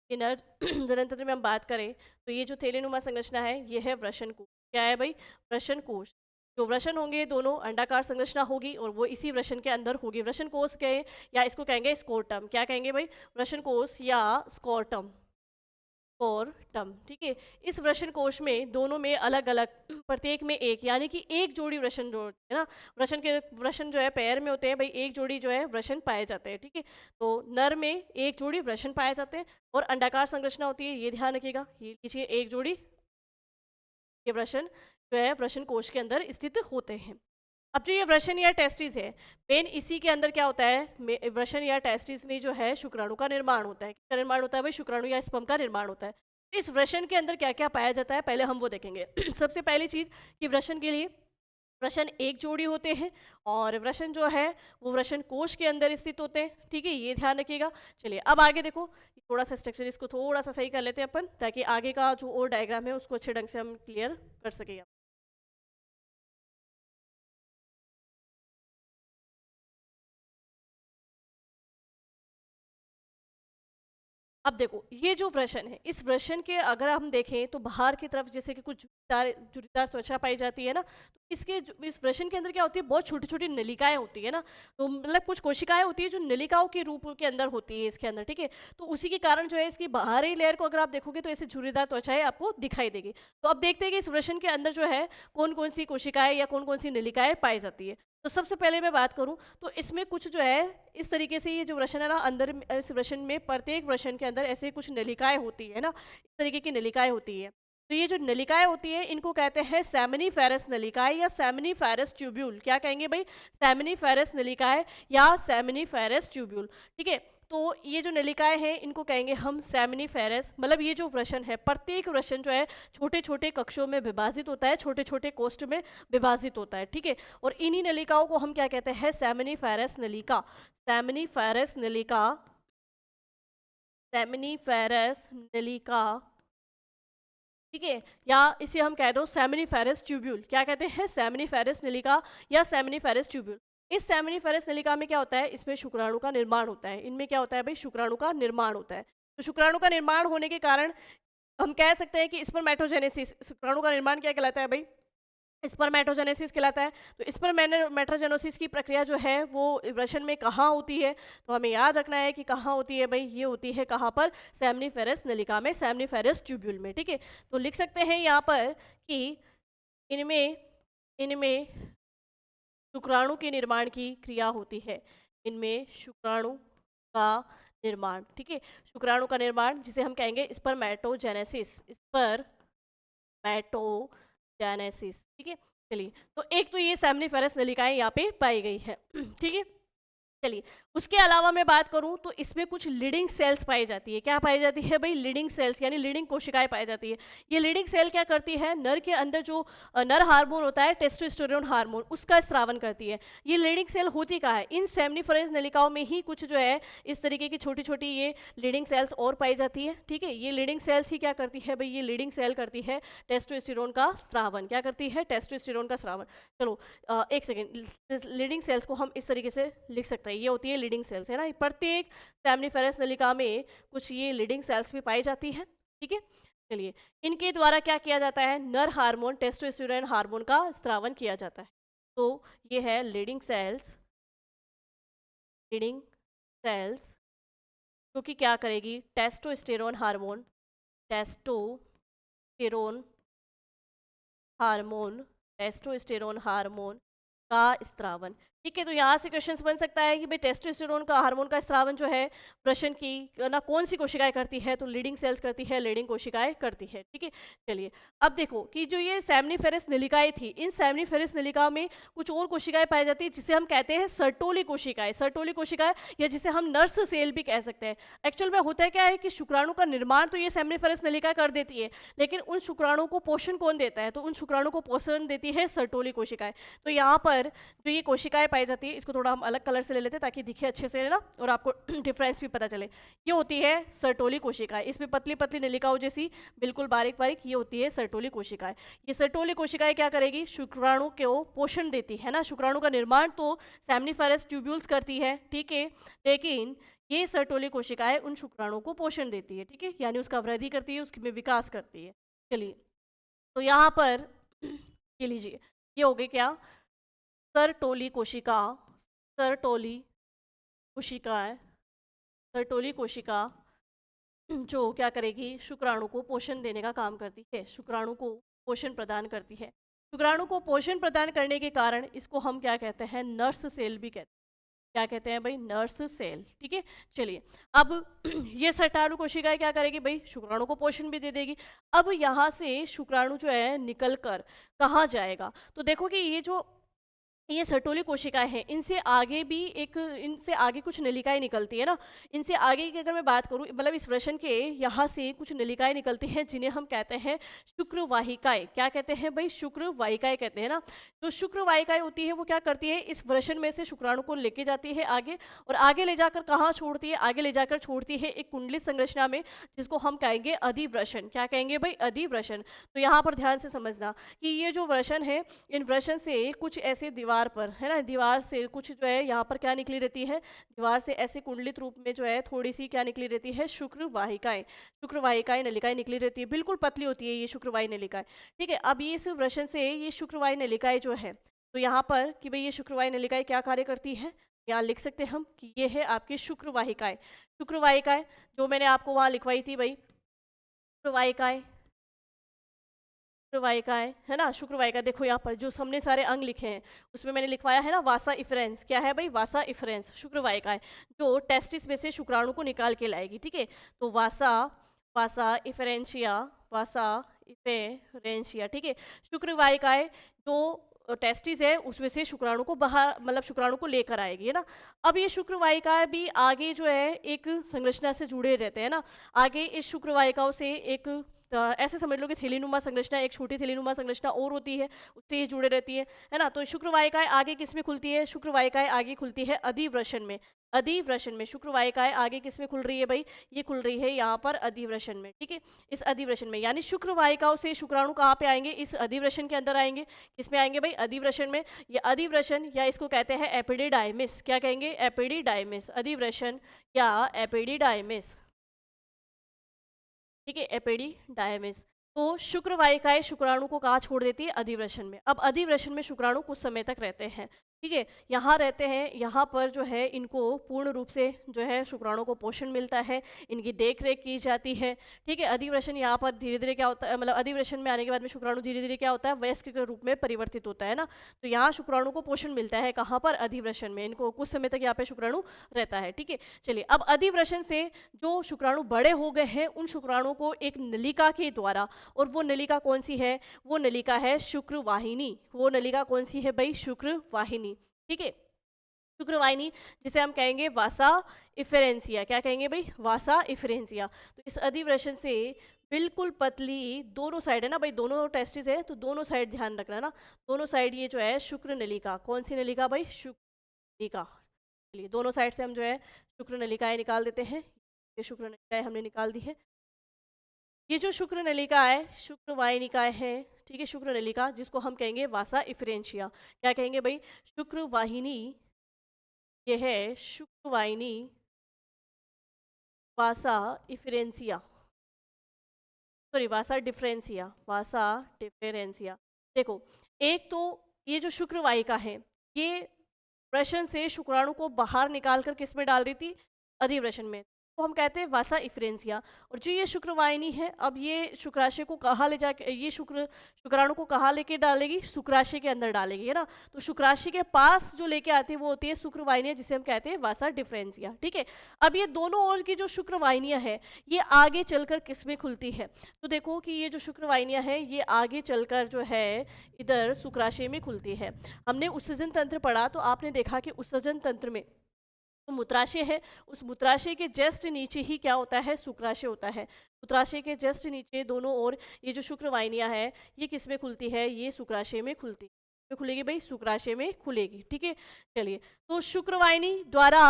ये नर जनन तंत्र में हम बात करें तो ये जो थैलीनुमा संरचना है ये है वृषण कोश, क्या है भाई, वृषण कोश। जो वृषण होंगे दोनों अंडाकार संरचना होगी और वो इसी वृषण के अंदर होगी, वृषण कोश कहे या इसको कहेंगे स्कोर्टम, क्या कहेंगे भाई, वृषण कोश या स्कोर्टम, स्कोर्टम, ठीक है। इस वृषण कोश में दोनों में अलग अलग, प्रत्येक में एक, यानी कि एक जोड़ी वृषण जो है ना, वृषण जो है पैर में होते हैं भाई, एक जोड़ी जो है वृषण पाए जाते हैं, ठीक है। तो नर में एक जोड़ी वृषण पाए जाते हैं और अंडाकार संरचना होती है, ये ध्यान रखिएगा, ये लीजिए एक जोड़ी, ये वृषण जो है वृषण कोश के अंदर स्थित होते हैं। अब जो ये वृषण या टेस्टिस है, मेन इसी के अंदर क्या होता है, वृषण या टेस्टिस में जो है शुक्राणु का निर्माण होता है, किसका निर्माण होता है भाई, शुक्राणु या स्पर्म का निर्माण होता है। इस वृषण के अंदर क्या क्या पाया जाता है पहले हम वो देखेंगे सबसे पहली चीज कि वृषण के लिए वृषण एक जोड़ी होते हैं और वृषण जो है वो वृषण कोश के अंदर स्थित होते हैं, ठीक है, ये ध्यान रखिएगा। चलिए अब आगे देखो, थोड़ा सा स्ट्रक्चर इसको थोड़ा सा सही कर लेते हैं अपन, ताकि आगे का जो और डायग्राम है उसको अच्छे ढंग से हम क्लियर कर सकें। अब देखो ये जो वृषण है, इस वृषण के अगर हम देखें तो बाहर की तरफ जैसे कि कुछ झुर्रीदार त्वचा पाई जाती है ना, तो इस वृषण के अंदर क्या होती है, बहुत छोटी छोटी नलिकाएं होती है ना, तो मतलब कुछ कोशिकाएं होती है जो नलिकाओं के रूप के अंदर होती है इसके अंदर, ठीक है। तो उसी के कारण जो है इसकी बाहरी लेयर को अगर आप देखोगे तो ऐसे झुर्रीदार त्वचाएं आपको दिखाई देगी। तो अब देखते हैं कि इस वृषण के अंदर जो है कौन कौन सी कोशिकाएं या कौन कौन सी नलिकाएं पाई जाती है। तो सबसे पहले मैं बात करूं तो इसमें कुछ जो है इस तरीके से, ये जो वृषण है ना, अंदर इस वृषण में प्रत्येक वृषण के अंदर ऐसे कुछ नलिकाएं होती है ना, इस तरीके की नलिकाएं होती है। तो ये जो नलिकाएं होती है इनको कहते हैं सेमिनिफेरस नलिकाएं या सेमिनिफेरस ट्यूब्यूल। क्या कहेंगे भाई, सेमिनिफेरस नलिकाएं या सेमिनिफेरस ट्यूब्यूल, ठीक है। तो ये जो नलिकाएं हैं इनको कहेंगे हम सेमिनिफेरस। मतलब ये जो वृषण है, प्रत्येक वृषण जो है छोटे छोटे कक्षों में विभाजित होता है, छोटे छोटे कोष्ठ में विभाजित होता है, ठीक है। और इन्हीं नलिकाओं को हम क्या कहते हैं, सेमिनिफेरस नलिका। सेमिनिफेरस नलिका, सेमिनिफेरस नलिका, ठीक है, या इसे हम कह दो सेमिनिफेरस ट्यूब्यूल। क्या कहते हैं, सेमिनिफेरस नलिका या सेमिनिफेरस ट्यूब्यूल। इस सेमिनिफेरस नलिका में क्या होता है, इसमें शुक्राणु का निर्माण होता है। इनमें क्या होता है भाई, शुक्राणु का निर्माण होता है। तो शुक्राणु का निर्माण होने के कारण हम कह सकते हैं कि स्पर्मेटोजेनेसिस, शुक्राणु का निर्माण क्या कहलाता है भाई, स्पर्मेटोजेनेसिस कहलाता है। तो स्पर्मेटोजेनेसिस की प्रक्रिया जो है वो वृषण में कहाँ होती है, तो हमें याद रखना है कि कहाँ होती है भाई, ये होती है कहाँ पर, सेमिनिफेरस नलिका में, सेमिनिफेरस ट्यूब्यूल में, ठीक है। तो लिख सकते हैं यहाँ पर कि इनमें इनमें शुक्राणु के निर्माण की क्रिया होती है। इनमें शुक्राणु का निर्माण, ठीक है, शुक्राणु का निर्माण जिसे हम कहेंगे स्पर्मेटोजेनेसिस, स्पर्मेटोजेनेसिस, ठीक है। चलिए, तो एक तो ये सेमिनिफेरस नलिकाएं यहाँ पे पाई गई है, ठीक है। चलिए, उसके अलावा मैं बात करूं तो इसमें कुछ लीडिंग सेल्स पाई जाती है। क्या पाई जाती है भाई, लीडिंग सेल्स, यानी लीडिंग कोशिकाएं पाई जाती है। ये लीडिंग सेल क्या करती है, नर के अंदर जो नर हार्मोन होता है, टेस्टोस्टेरोन हार्मोन, उसका स्रावन करती है। ये लीडिंग सेल होती कहाँ है, इन सेमिनिफेरस नलिकाओं में ही कुछ जो है इस तरीके की छोटी छोटी ये लीडिंग सेल्स और पाई जाती है, ठीक है। ये लीडिंग सेल्स ही क्या करती है भाई, ये लीडिंग सेल करती है टेस्टोस्टेरोन का स्रावन। क्या करती है, टेस्टोस्टेरोन का स्रावन। चलो एक सेकेंड, लीडिंग सेल्स को हम इस तरीके से लिख सकते हैं, ये होती है लीडिंग सेल्स, है ना। प्रत्येक सेमिनिफेरस नलिका में कुछ ये लीडिंग सेल्स भी पाई जाती है, ठीक है। चलिए, इनके द्वारा क्या किया जाता है, नर हार्मोन टेस्टोस्टेरोन हार्मोन का स्रावन किया जाता है। तो ये है लीडिंग सेल्स, लीडिंग सेल्स जो कि क्या करेगी, testosterone hormone, testosterone hormone, testosterone hormone का स्रावन, ठीक है। तो यहाँ से क्वेश्चंस बन सकता है कि भाई टेस्टोस्टेरोन का हार्मोन का स्रावन जो है वृषण की ना कौन सी कोशिकाएं करती है, तो लीडिंग सेल्स करती है, लीडिंग कोशिकाएं करती है, ठीक है। चलिए, अब देखो कि जो ये सेमिनिफेरस नलिकाएं थी, इन सेमिनिफेरस नलिका में कुछ और कोशिकाएं पाई जाती है जिसे हम कहते हैं सर्टोली कोशिकाएं, सर्टोली कोशिकाएं, या जिसे हम नर्स सेल भी कह सकते हैं। एक्चुअल में होता है क्या है कि शुक्राणु का निर्माण तो ये सेमिनिफेरस नलिका कर देती है, लेकिन उन शुक्राणु को पोषण कौन देता है, तो उन शुक्राणु को पोषण देती है सर्टोली कोशिकाएं। तो यहाँ पर जो ये कोशिकाएं पाई जाती है, इसको थोड़ा हम अलग कलर से ले लेते हैं ताकि दिखे अच्छे से, है ना, और आपको डिफरेंस भी पता चले। ये होती है सर्टोली कोशिकाएं, इसमें पतली पतली नलिकाओं जैसी बिल्कुल बारीक बारीक, ये होती है सर्टोली कोशिकाएं। ये सर्टोली कोशिकाएं क्या करेगी, शुक्राणु को पोषण देती है ना। शुक्राणु का निर्माण तो सेमिनिफेरस ट्यूब्यूल्स करती है, ठीक है, लेकिन ये सर्टोली कोशिकाएं उन शुक्राणु को पोषण देती है, ठीक है, यानी उसका वृद्धि करती है, उसमें विकास करती है। चलिए, तो यहाँ पर ये लीजिए, ये हो गई क्या, सर्टोली कोशिका, सर्टोली कोशिकाएं, सर्टोली कोशिका जो क्या करेगी, शुक्राणु को पोषण देने का काम करती है, शुक्राणु को पोषण प्रदान करती है। शुक्राणु को पोषण प्रदान करने के कारण इसको हम क्या कहते हैं, नर्स सेल भी कहते हैं। क्या कहते हैं भाई, नर्स सेल, ठीक है। चलिए, अब ये सर्टाणु कोशिकाएं क्या करेगी भाई, शुक्राणु को पोषण भी दे देगी। अब यहाँ से शुक्राणु जो है निकल कर कहाँ जाएगा, तो देखो कि ये सर्टोली कोशिकाएं हैं, इनसे आगे कुछ नलिकाएं निकलती है ना। इनसे आगे की अगर मैं बात करूं, मतलब इस वृषण के यहाँ से कुछ नलिकाएं निकलती हैं जिन्हें हम कहते हैं शुक्रवाहिकाएं। क्या कहते हैं भाई, शुक्रवाहिकाएं कहते हैं ना। जो शुक्रवाहिकाएं होती है वो क्या करती है, इस वृषण में से शुक्राणु को लेके जाती है आगे, और आगे ले जाकर कहाँ छोड़ती है, आगे ले जाकर छोड़ती है एक कुंडलित संरचना में, जिसको हम कहेंगे अधिवृषण। क्या कहेंगे भाई, अधिवृषण। तो यहाँ पर ध्यान से समझना कि ये जो वृषण है, इन वृषण से कुछ ऐसे दीवार दीवार पर, है ना, दीवार से कुछ जो है यहाँ पर क्या निकली रहती है, दीवार से ऐसे कुंडलित रूप में जो है थोड़ी सी क्या निकली रहती है, शुक्रवाहिकाएं नलिकाएं निकली रहती है, बिल्कुल पतली होती है ये शुक्रवाही नलिकाएं। ठीक है, अब ये इस वृषण से ये शुक्रवाही नलिकाएं जो है, तो यहाँ पर कि भाई ये शुक्रवाही नलिकाएं क्या कार्य करती है, यहाँ लिख सकते हैं हम कि ये है आपकी शुक्रवाहिकाएं जो मैंने आपको वहाँ लिखवाई थी भाई, शुक्रवाहिकाएं शुक्रवाहिकाएं, है ना, शुक्रवाहिका देखो यहाँ पर जो हमने सारे अंग लिखे हैं उसमें मैंने लिखवाया है ना वासा इफरेंस, क्या है भाई, वासा इफरेंस शुक्रवाहिकाएं जो टेस्टिस में से शुक्राणु को निकाल के लाएगी। ठीक है, तो वासा वासा इफरेंशिया, वासा इफेरेंशिया, ठीक है, शुक्रवाहिकाएं जो टेस्टिस है उसमें से शुक्राणु को बाहर, मतलब शुक्राणु को लेकर आएगी, है ना। अब ये शुक्रवाहिकाएं भी आगे जो है एक संरचना से जुड़े रहते हैं ना, आगे इस शुक्रवाहिकाओं से एक ऐसे समझ लो कि थैलीनुमा संरचना, एक छोटी थैलीनुमा संरचना और होती है, उससे ये जुड़े रहती है ना। तो शुक्रवाहिकाएं आगे किस में खुलती है, शुक्रवाहिकाएं आगे खुलती है अधिवृषण में, अधिवृषण में शुक्रवाहिकाएं आगे किस में खुल रही है भाई, ये खुल रही है यहाँ पर अधिवृषण में। ठीक है, इस अधिवृषण में, यानी शुक्रवाहिकाओं से शुक्राणु कहाँ पे आएंगे, इस अधिवृषण के अंदर आएंगे, किसमें आएंगे भाई, अधिवृषण में। ये अधिवृषण या इसको कहते हैं एपिडिडाइमिस, क्या कहेंगे, एपिडिडाइमिस, अधिवृषण या एपिडिडाइमिस। ठीक है, एपिडिडायमिस। तो शुक्रवाहिकाएं शुक्राणु को कहाँ छोड़ देती है, अधिवृषण में। अब अधिवृषण में शुक्राणु कुछ समय तक रहते हैं, ठीक है, यहाँ रहते हैं, यहाँ पर जो है इनको पूर्ण रूप से जो है शुक्राणु को पोषण मिलता है, इनकी देख रेख की जाती है। ठीक है, अधिवृषण यहाँ पर धीरे धीरे क्या होता है, मतलब अधिवृषण में आने के बाद में शुक्राणु धीरे धीरे क्या होता है, वयस्क के रूप में परिवर्तित होता है ना। तो यहाँ शुक्राणु को पोषण मिलता है कहाँ पर, अधिवृषण में, इनको कुछ समय तक यहाँ पे शुक्राणु रहता है। ठीक है, चलिए अब अधिवृषण से जो शुक्राणु बड़े हो गए हैं उन शुक्राणु को एक नलिका के द्वारा, और वो नलिका कौन सी है, वो नलिका है शुक्रवाहिनी, वो नलिका कौन सी है भाई, शुक्रवाहिनी। ठीक है, शुक्रवाहिनी जिसे हम कहेंगे वासा इफेरेंसिया, क्या कहेंगे भाई, वासा इफेरेंसिया। तो इस अधिवृषण से बिल्कुल पतली दोनों साइड है ना भाई, दोनों टेस्टिस है तो दोनों साइड ध्यान रखना ना, दोनों साइड ये जो है शुक्र नलिका, कौन सी नलिका भाई, शुक्र नलिका। चलिए दोनों साइड से हम जो है शुक्र नलिकाएं निकाल देते हैं, ये शुक्र नलिकाएं हमने निकाल दी है। ये जो शुक्र नलिका है, शुक्रवाहिनिकाएं है, ठीक है, शुक्र नलिका जिसको हम कहेंगे वासा इफरेंशिया, क्या कहेंगे भाई, शुक्रवाहिनी, ये है शुक्रवाहिनी वासा इफरेंसिया, सॉरी वासा डिफरेंसिया, वासा डिफरेंसिया। देखो, एक तो ये जो शुक्रवाहिका है ये वृषण से शुक्राणु को बाहर निकालकर किस में डाल रही थी, अधिवृषण में, तो हम कहते हैं वासा इफरेंसिया। और जो ये शुक्रवाहिनी है, अब ये शुक्राशय को कहाँ ले जाके, ये शुक्राणु को कहाँ लेके डालेगी, शुक्राशय के अंदर डालेगी, है ना। तो शुक्राशय के पास जो लेके आती है वो होती है शुक्रवाहिनियाँ, जिसे हम कहते हैं वासा डिफरेंसिया। ठीक है, अब ये दोनों ओर की जो शुक्रवाहिनियाँ है ये आगे चलकर किस में खुलती है, तो देखो कि ये जो शुक्रवाहिनियाँ है ये आगे चलकर जो है इधर शुक्राशय में खुलती है। हमने उत्सर्जन तंत्र पढ़ा तो आपने देखा कि उत्सर्जन तंत्र में तो मूत्राशय है, उस मूत्राशय के जस्ट नीचे ही क्या होता है, शुक्राशय होता है। मूत्राशय के जस्ट नीचे दोनों ओर ये जो शुक्रवाहिनियाँ है ये किस में खुलती है, ये शुक्राशय में खुलती है, में खुलेगी भाई, शुक्राशय में खुलेगी। ठीक है, चलिए तो शुक्रवाहिनी द्वारा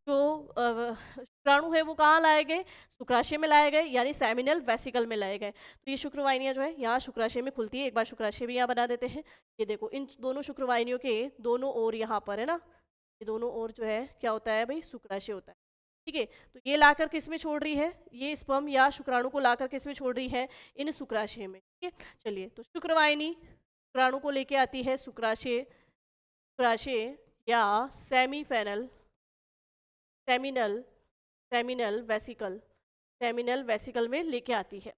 जो शुक्राणु है वो कहाँ लाए गए, शुक्राशय में लाए गए, यानी सेमिनल वेसिकल में लाए गए। तो ये शुक्रवाहिनियाँ जो है यहाँ शुक्राशय में खुलती है, एक बार शुक्राशय भी यहाँ बना देते हैं। ये देखो इन दोनों शुक्रवाहिनियों के दोनों ओर यहाँ पर है ना, ये दोनों ओर जो है क्या होता है भाई, शुक्राशय होता है। ठीक है, तो ये लाकर किस में छोड़ रही है, ये स्पर्म या शुक्राणु को लाकर किस में छोड़ रही है, इन शुक्राशय में। ठीक है, चलिए तो शुक्रवाहिनी शुक्राणु को लेके आती है शुक्राशय, शुक्राशय या सेमीफेनल, seminal, seminal vesicle, seminal vesicle में लेके आती है।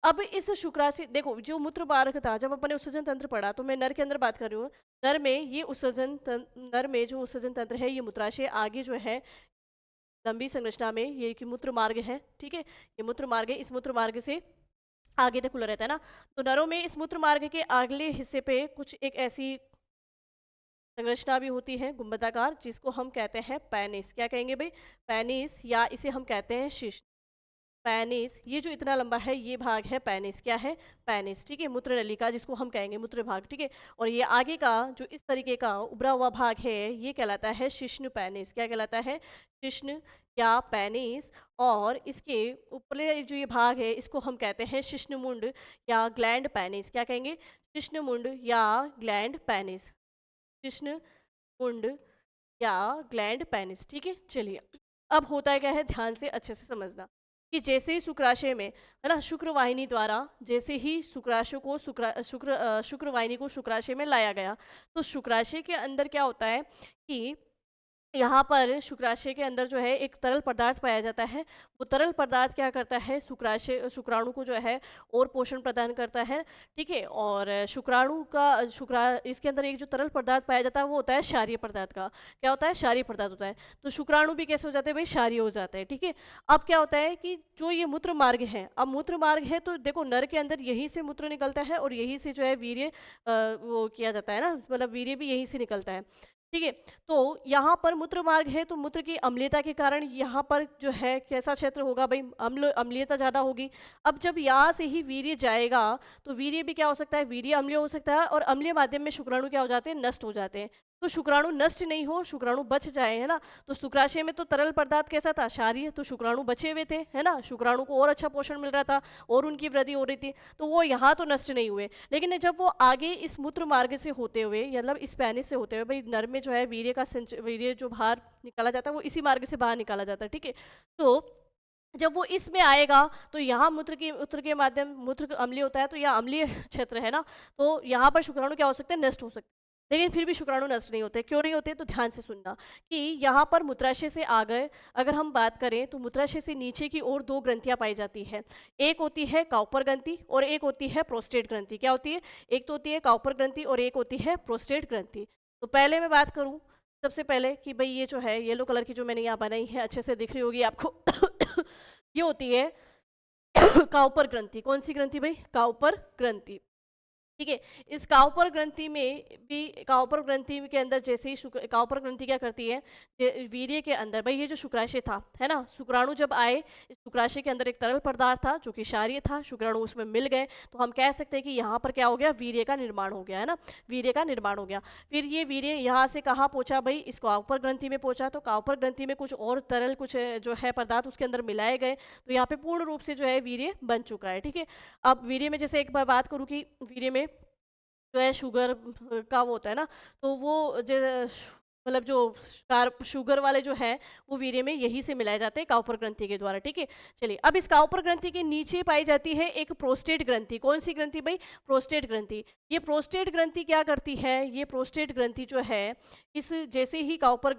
अब इस शुक्राशय, देखो जो मूत्र मार्ग था, जब अपने उत्सर्जन तंत्र पढ़ा तो मैं नर के अंदर बात कर रही हूँ, नर में ये नर में जो उत्सर्जन तंत्र है ये मूत्राशय आगे जो है लंबी संरचना में ये कि मूत्र मार्ग है। ठीक है, ये मूत्र मार्ग है, इस मूत्र मार्ग से आगे तक खुला रहता है ना। तो नरों में इस मूत्र मार्ग के अगले हिस्से पे कुछ एक ऐसी संरचना भी होती है गुंबदाकार, जिसको हम कहते हैं पेनिस, क्या कहेंगे भाई, पेनिस, या इसे हम कहते हैं शिश्न। पेनिस, ये जो इतना लंबा है ये भाग है पेनिस, क्या है, पेनिस। ठीक है, मूत्र नलिका जिसको हम कहेंगे मूत्र भाग। ठीक है, और ये आगे का जो इस तरीके का उभरा हुआ भाग है ये कहलाता है शिश्न पेनिस, क्या कहलाता है, शिश्न या पेनिस। और इसके ऊपरी जो ये भाग है इसको हम कहते हैं शिश्नमुंड या ग्लैंड पेनिस, क्या कहेंगे, शिश्नमुंड या ग्लैंड पेनिस। शिश्न कुंड या ग्लैंड पेनिस, ठीक है। चलिए, अब होता है क्या है, ध्यान से अच्छे से समझना कि जैसे ही शुक्राशय में, है ना, शुक्रवाहिनी द्वारा जैसे ही शुक्राशय को शुक्रवाहिनी को शुक्राशय में लाया गया, तो शुक्राशय के अंदर क्या होता है कि यहाँ पर शुक्राशय के अंदर जो है एक तरल पदार्थ पाया जाता है। वो तरल पदार्थ क्या करता है, शुक्राणु को जो है और पोषण प्रदान करता है, ठीक है। और इसके अंदर एक जो तरल पदार्थ पाया जाता है वो होता है क्षारीय पदार्थ का, क्या होता है, क्षारीय पदार्थ होता है। तो शुक्राणु भी कैसे हो जाते हैं भाई, क्षारीय हो जाते हैं, ठीक है। अब क्या होता है कि जो ये मूत्र मार्ग है, अब मूत्र मार्ग है तो देखो नर के अंदर यहीं से मूत्र निकलता है और यहीं से जो है वीर्य वो किया जाता है ना, मतलब वीर्य भी यहीं से निकलता है, ठीक है। तो यहाँ पर मूत्र मार्ग है तो मूत्र की अम्लीयता के कारण यहाँ पर जो है कैसा क्षेत्र होगा भाई, अम्लीयता ज़्यादा होगी। अब जब यहाँ से ही वीर्य जाएगा तो वीर्य भी क्या हो सकता है, वीर्य अम्लीय हो सकता है और अम्लीय माध्यम में शुक्राणु क्या हो जाते हैं, नष्ट हो जाते हैं। तो शुक्राणु नष्ट नहीं हो, शुक्राणु बच जाए, है ना। तो शुक्राशय में तो तरल पदार्थ कैसा था, क्षारीय, तो शुक्राणु बचे हुए थे, है ना, शुक्राणु को और अच्छा पोषण मिल रहा था और उनकी वृद्धि हो रही थी, तो वो यहाँ तो नष्ट नहीं हुए। लेकिन जब वो आगे इस मूत्र मार्ग से होते हुए, मतलब इस पेनिस से होते हुए, भाई नर में जो है वीर्य जो बाहर निकाला जाता है वो इसी मार्ग से बाहर निकाला जाता है, ठीक है। तो जब वो इसमें आएगा तो यहाँ मूत्र के माध्यम, मूत्र अम्लीय होता है तो यह अम्लीय क्षेत्र है ना, तो यहाँ पर शुक्राणु क्या हो सकते हैं, नष्ट हो सकते हैं। लेकिन फिर भी शुक्राणु नष्ट नहीं होते, क्यों नहीं होते, तो ध्यान से सुनना कि यहाँ पर मूत्राशय से आ गए अगर हम बात करें तो मूत्राशय से नीचे की ओर दो ग्रंथियाँ पाई जाती है। एक होती है काउपर ग्रंथि और एक होती है प्रोस्टेट ग्रंथि। क्या होती है, एक तो होती है काउपर ग्रंथि और एक होती है प्रोस्टेट ग्रंथि। तो पहले मैं बात करूँ सबसे पहले कि भाई ये जो है येलो कलर की जो मैंने यहाँ बनाई है, अच्छे से दिख रही होगी आपको ये होती है काउपर ग्रंथि। कौन सी ग्रंथि भाई, काउपर ग्रंथि, ठीक है। इस काउपर ग्रंथि में भी, काउपर ग्रंथि के अंदर जैसे ही काउपर ग्रंथि क्या करती है, वीर्य के अंदर, भाई ये जो शुक्राशय था, है ना, शुक्राणु जब आए, इस शुक्राशय के अंदर एक तरल पदार्थ था जो कि क्षारीय था, शुक्राणु उसमें मिल गए तो हम कह सकते हैं कि यहाँ पर क्या हो गया, वीर्य का निर्माण हो गया, है ना, वीर्य का निर्माण हो गया। फिर ये वीर्य यहाँ से कहाँ पहुँचा भाई, इस काउपर ग्रंथि में पहुँचा, तो काउपर ग्रंथि में कुछ और तरल कुछ जो है पदार्थ उसके अंदर मिलाए गए, तो यहाँ पे पूर्ण रूप से जो है वीर्य बन चुका है, ठीक है। अब वीर्य में जैसे एक बार बात करूँ कि वीर्य में जो है शुगर का वो होता है ना, तो वो मतलब जो शुगर वाले जो है वो वीर्य में यही से मिलाए जाते हैं काउपर ग्रंथि के द्वारा, ठीक है। चलिए, अब इस काउपर ग्रंथि के नीचे पाई जाती है एक प्रोस्टेट ग्रंथि। कौन सी ग्रंथि भाई, प्रोस्टेट ग्रंथि। ये प्रोस्टेट ग्रंथि क्या करती है, ये प्रोस्टेट ग्रंथि जो है इस जैसे ही काउपर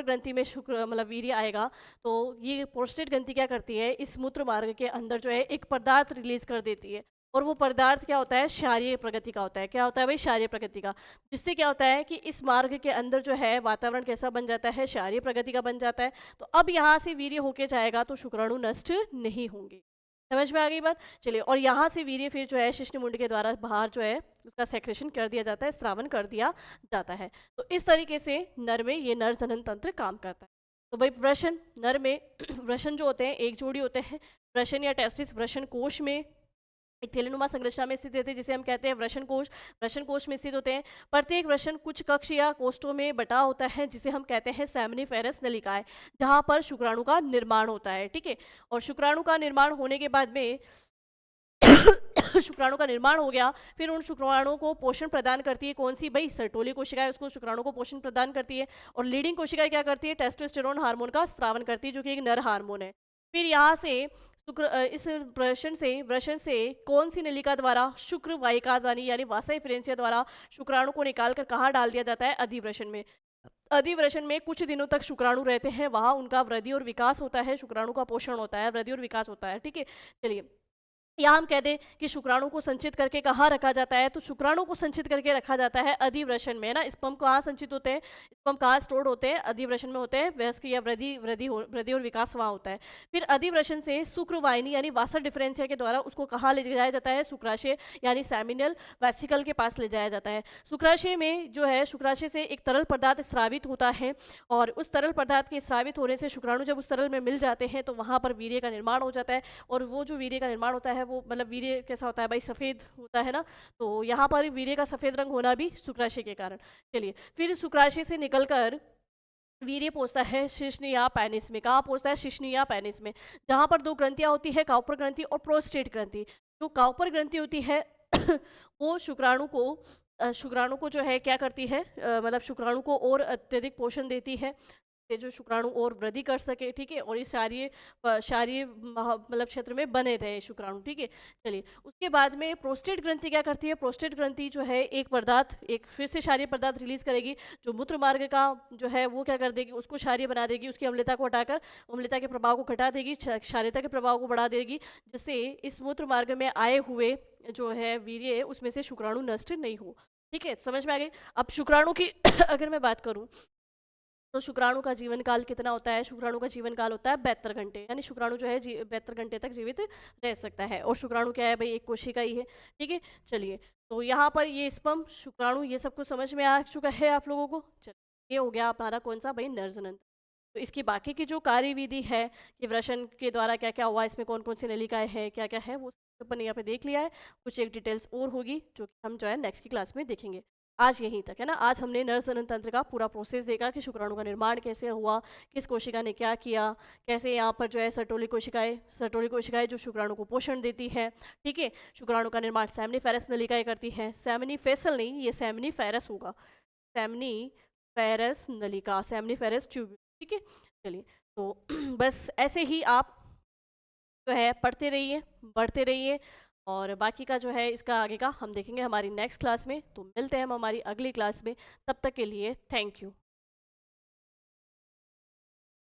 ग्रंथि में शुक्र मतलब वीर्य आएगा तो ये प्रोस्टेट ग्रंथि क्या करती है, इस मूत्र मार्ग के अंदर जो है एक पदार्थ रिलीज कर देती है और वो पदार्थ क्या होता है, क्षारीय प्रकृति का होता है। क्या होता है भाई, क्षारीय प्रकृति का। जिससे क्या होता है कि इस मार्ग के अंदर जो है वातावरण कैसा बन जाता है, क्षारीय प्रकृति का बन जाता है। तो अब यहाँ से वीर्य होके जाएगा तो शुक्राणु नष्ट नहीं होंगे। समझ में आ गई बात। चलिए, और यहाँ से वीर्य फिर जो है शिश्नमुंड के द्वारा बाहर जो है उसका सेक्रेशन कर दिया जाता है, स्रावन कर दिया जाता है। तो इस तरीके से नर में ये नर जनन तंत्र काम करता है। तो भाई वृषण, नर में वृषण जो होते हैं एक जोड़ी होते हैं। वृषण या टेस्टिस वृषण कोश में एक थैलेनुमा संरचना में स्थित रहते हैं जिसे हम कहते हैं वृषण कोश में स्थित होते हैं। प्रत्येक वृषण कुछ कक्ष या कोष्ठों में बटा होता है जिसे हम कहते हैं सेमिनिफेरस नलिकाएं, जहाँ पर शुक्राणु का निर्माण होता है, ठीक है। और शुक्राणु का निर्माण होने के बाद में शुक्राणु का निर्माण हो गया, फिर उन शुक्राणुओं को पोषण प्रदान करती है कौन सी भाई, सर्टोली कोशिकाएं उसको शुक्राणु को पोषण प्रदान करती है। और लीडिंग कोशिकाएं क्या करती है, टेस्टोस्टेरोन हार्मोन का स्रावन करती है जो कि एक नर हार्मोन है। फिर यहाँ से इस वृषण से कौन सी नलिका द्वारा, शुक्र वाहिका द्वारा यानी वासा इफरेंसिया द्वारा शुक्राणु को निकालकर कहाँ डाल दिया जाता है, अधिवृषण में। अधिवृषण में कुछ दिनों तक शुक्राणु रहते हैं, वहाँ उनका वृद्धि और विकास होता है, शुक्राणु का पोषण होता है, वृद्धि और विकास होता है, ठीक है। चलिए, या हम कह दें कि शुक्राणु को संचित करके कहाँ रखा जाता है, तो शुक्राणु को संचित करके रखा जाता है अधिवृषण में, ना। स्पर्म कहाँ संचित होते हैं, स्पर्म कहाँ स्टोर्ड होते हैं, अधिवृषण में होते हैं। वयस्क या वृद्धि और विकास वहाँ होता है। फिर अधिवृषण से शुक्रवाहिनी यानी वासा डिफरेंसिया के द्वारा उसको कहाँ ले जाया जाता है, शुक्राशय यानी सेमिनल वेसिकल के पास ले जाया जाता है। शुक्राशय में जो है, शुक्राशय से एक तरल पदार्थ स्रावित होता है और उस तरल पदार्थ के स्रावित होने से शुक्राणु जब उस तरल में मिल जाते हैं तो वहाँ पर वीर्य का निर्माण हो जाता है। और वो जो वीर्य का निर्माण होता है वो मतलब वीर्य कैसा होता है भाई, सफ़ेद होता है ना। तो यहाँ पर वीर्य का सफ़ेद रंग होना भी शुक्राशय के कारण। चलिए, फिर शुक्राशय से निकलकर वीर्य पहुंचता है शिश्न या पेनिस में। कहाँ पहुंचता है, शिश्न या पेनिस में, जहाँ पर दो ग्रंथियाँ होती है, काउपर ग्रंथि और प्रोस्टेट ग्रंथि। जो काउपर ग्रंथि होती है वो शुक्राणु को शुक्राणु को जो है क्या करती है, मतलब शुक्राणु को और अत्यधिक पोषण देती है, ये जो शुक्राणु और वृद्धि कर सके, ठीक है, और इस क्षारीय क्षारीय मतलब क्षेत्र में बने रहे शुक्राणु, ठीक है। चलिए, उसके बाद में प्रोस्टेट ग्रंथि क्या करती है, प्रोस्टेट ग्रंथि जो है एक पदार्थ, एक फिर से क्षारीय पदार्थ रिलीज करेगी, जो मूत्र मार्ग का जो है वो क्या कर देगी, उसको क्षारीय बना देगी, उसकी अम्लता को हटाकर अम्लता के प्रभाव को घटा देगी, क्षारीयता के प्रभाव को बढ़ा देगी, जिससे इस मूत्र मार्ग में आए हुए जो है वीर्य उसमें से शुक्राणु नष्ट नहीं हो, ठीक है, समझ में आ गई। अब शुक्राणु की अगर मैं बात करूं तो शुक्राणु का जीवन काल कितना होता है, शुक्राणु का जीवन काल होता है 72 घंटे, यानी शुक्राणु जो है 72 घंटे तक जीवित रह सकता है। और शुक्राणु क्या है भाई, एक कोशिका ही है, ठीक है। चलिए, तो यहाँ पर ये स्पर्म शुक्राणु ये सब कुछ समझ में आ चुका है आप लोगों को। चलिए, ये हो गया हमारा कौन सा भाई, नरजनन। तो इसकी बाकी की जो कार्यविधि है कि वृषण के द्वारा क्या क्या हुआ, इसमें कौन कौन सी नलिकाएं हैं, क्या क्या है, वो अपन यहाँ पे देख लिया है। कुछ एक डिटेल्स और होगी जो कि हम जो है नेक्स्ट की क्लास में देखेंगे। आज यहीं तक है ना। आज हमने नर जनन तंत्र का पूरा प्रोसेस देखा कि शुक्राणु का निर्माण कैसे हुआ, किस कोशिका ने क्या किया, कैसे यहाँ पर जो है सर्टोली कोशिकाएं जो शुक्राणु को पोषण देती है, ठीक है। शुक्राणु का निर्माण सेमिनिफेरस नलिकाएं करती हैं, सेमिनिफेसल नहीं, ये सेमिनिफेरस होगा, सेमिनिफेरस नलिका, सेमिनिफेरस ट्यूब, ठीक है। चलिए, तो बस ऐसे ही आप जो है पढ़ते रहिए, बढ़ते रहिए, और बाकी का जो है इसका आगे का हम देखेंगे हमारी नेक्स्ट क्लास में। तो मिलते हैं हम हमारी अगली क्लास में, तब तक के लिए थैंक यू।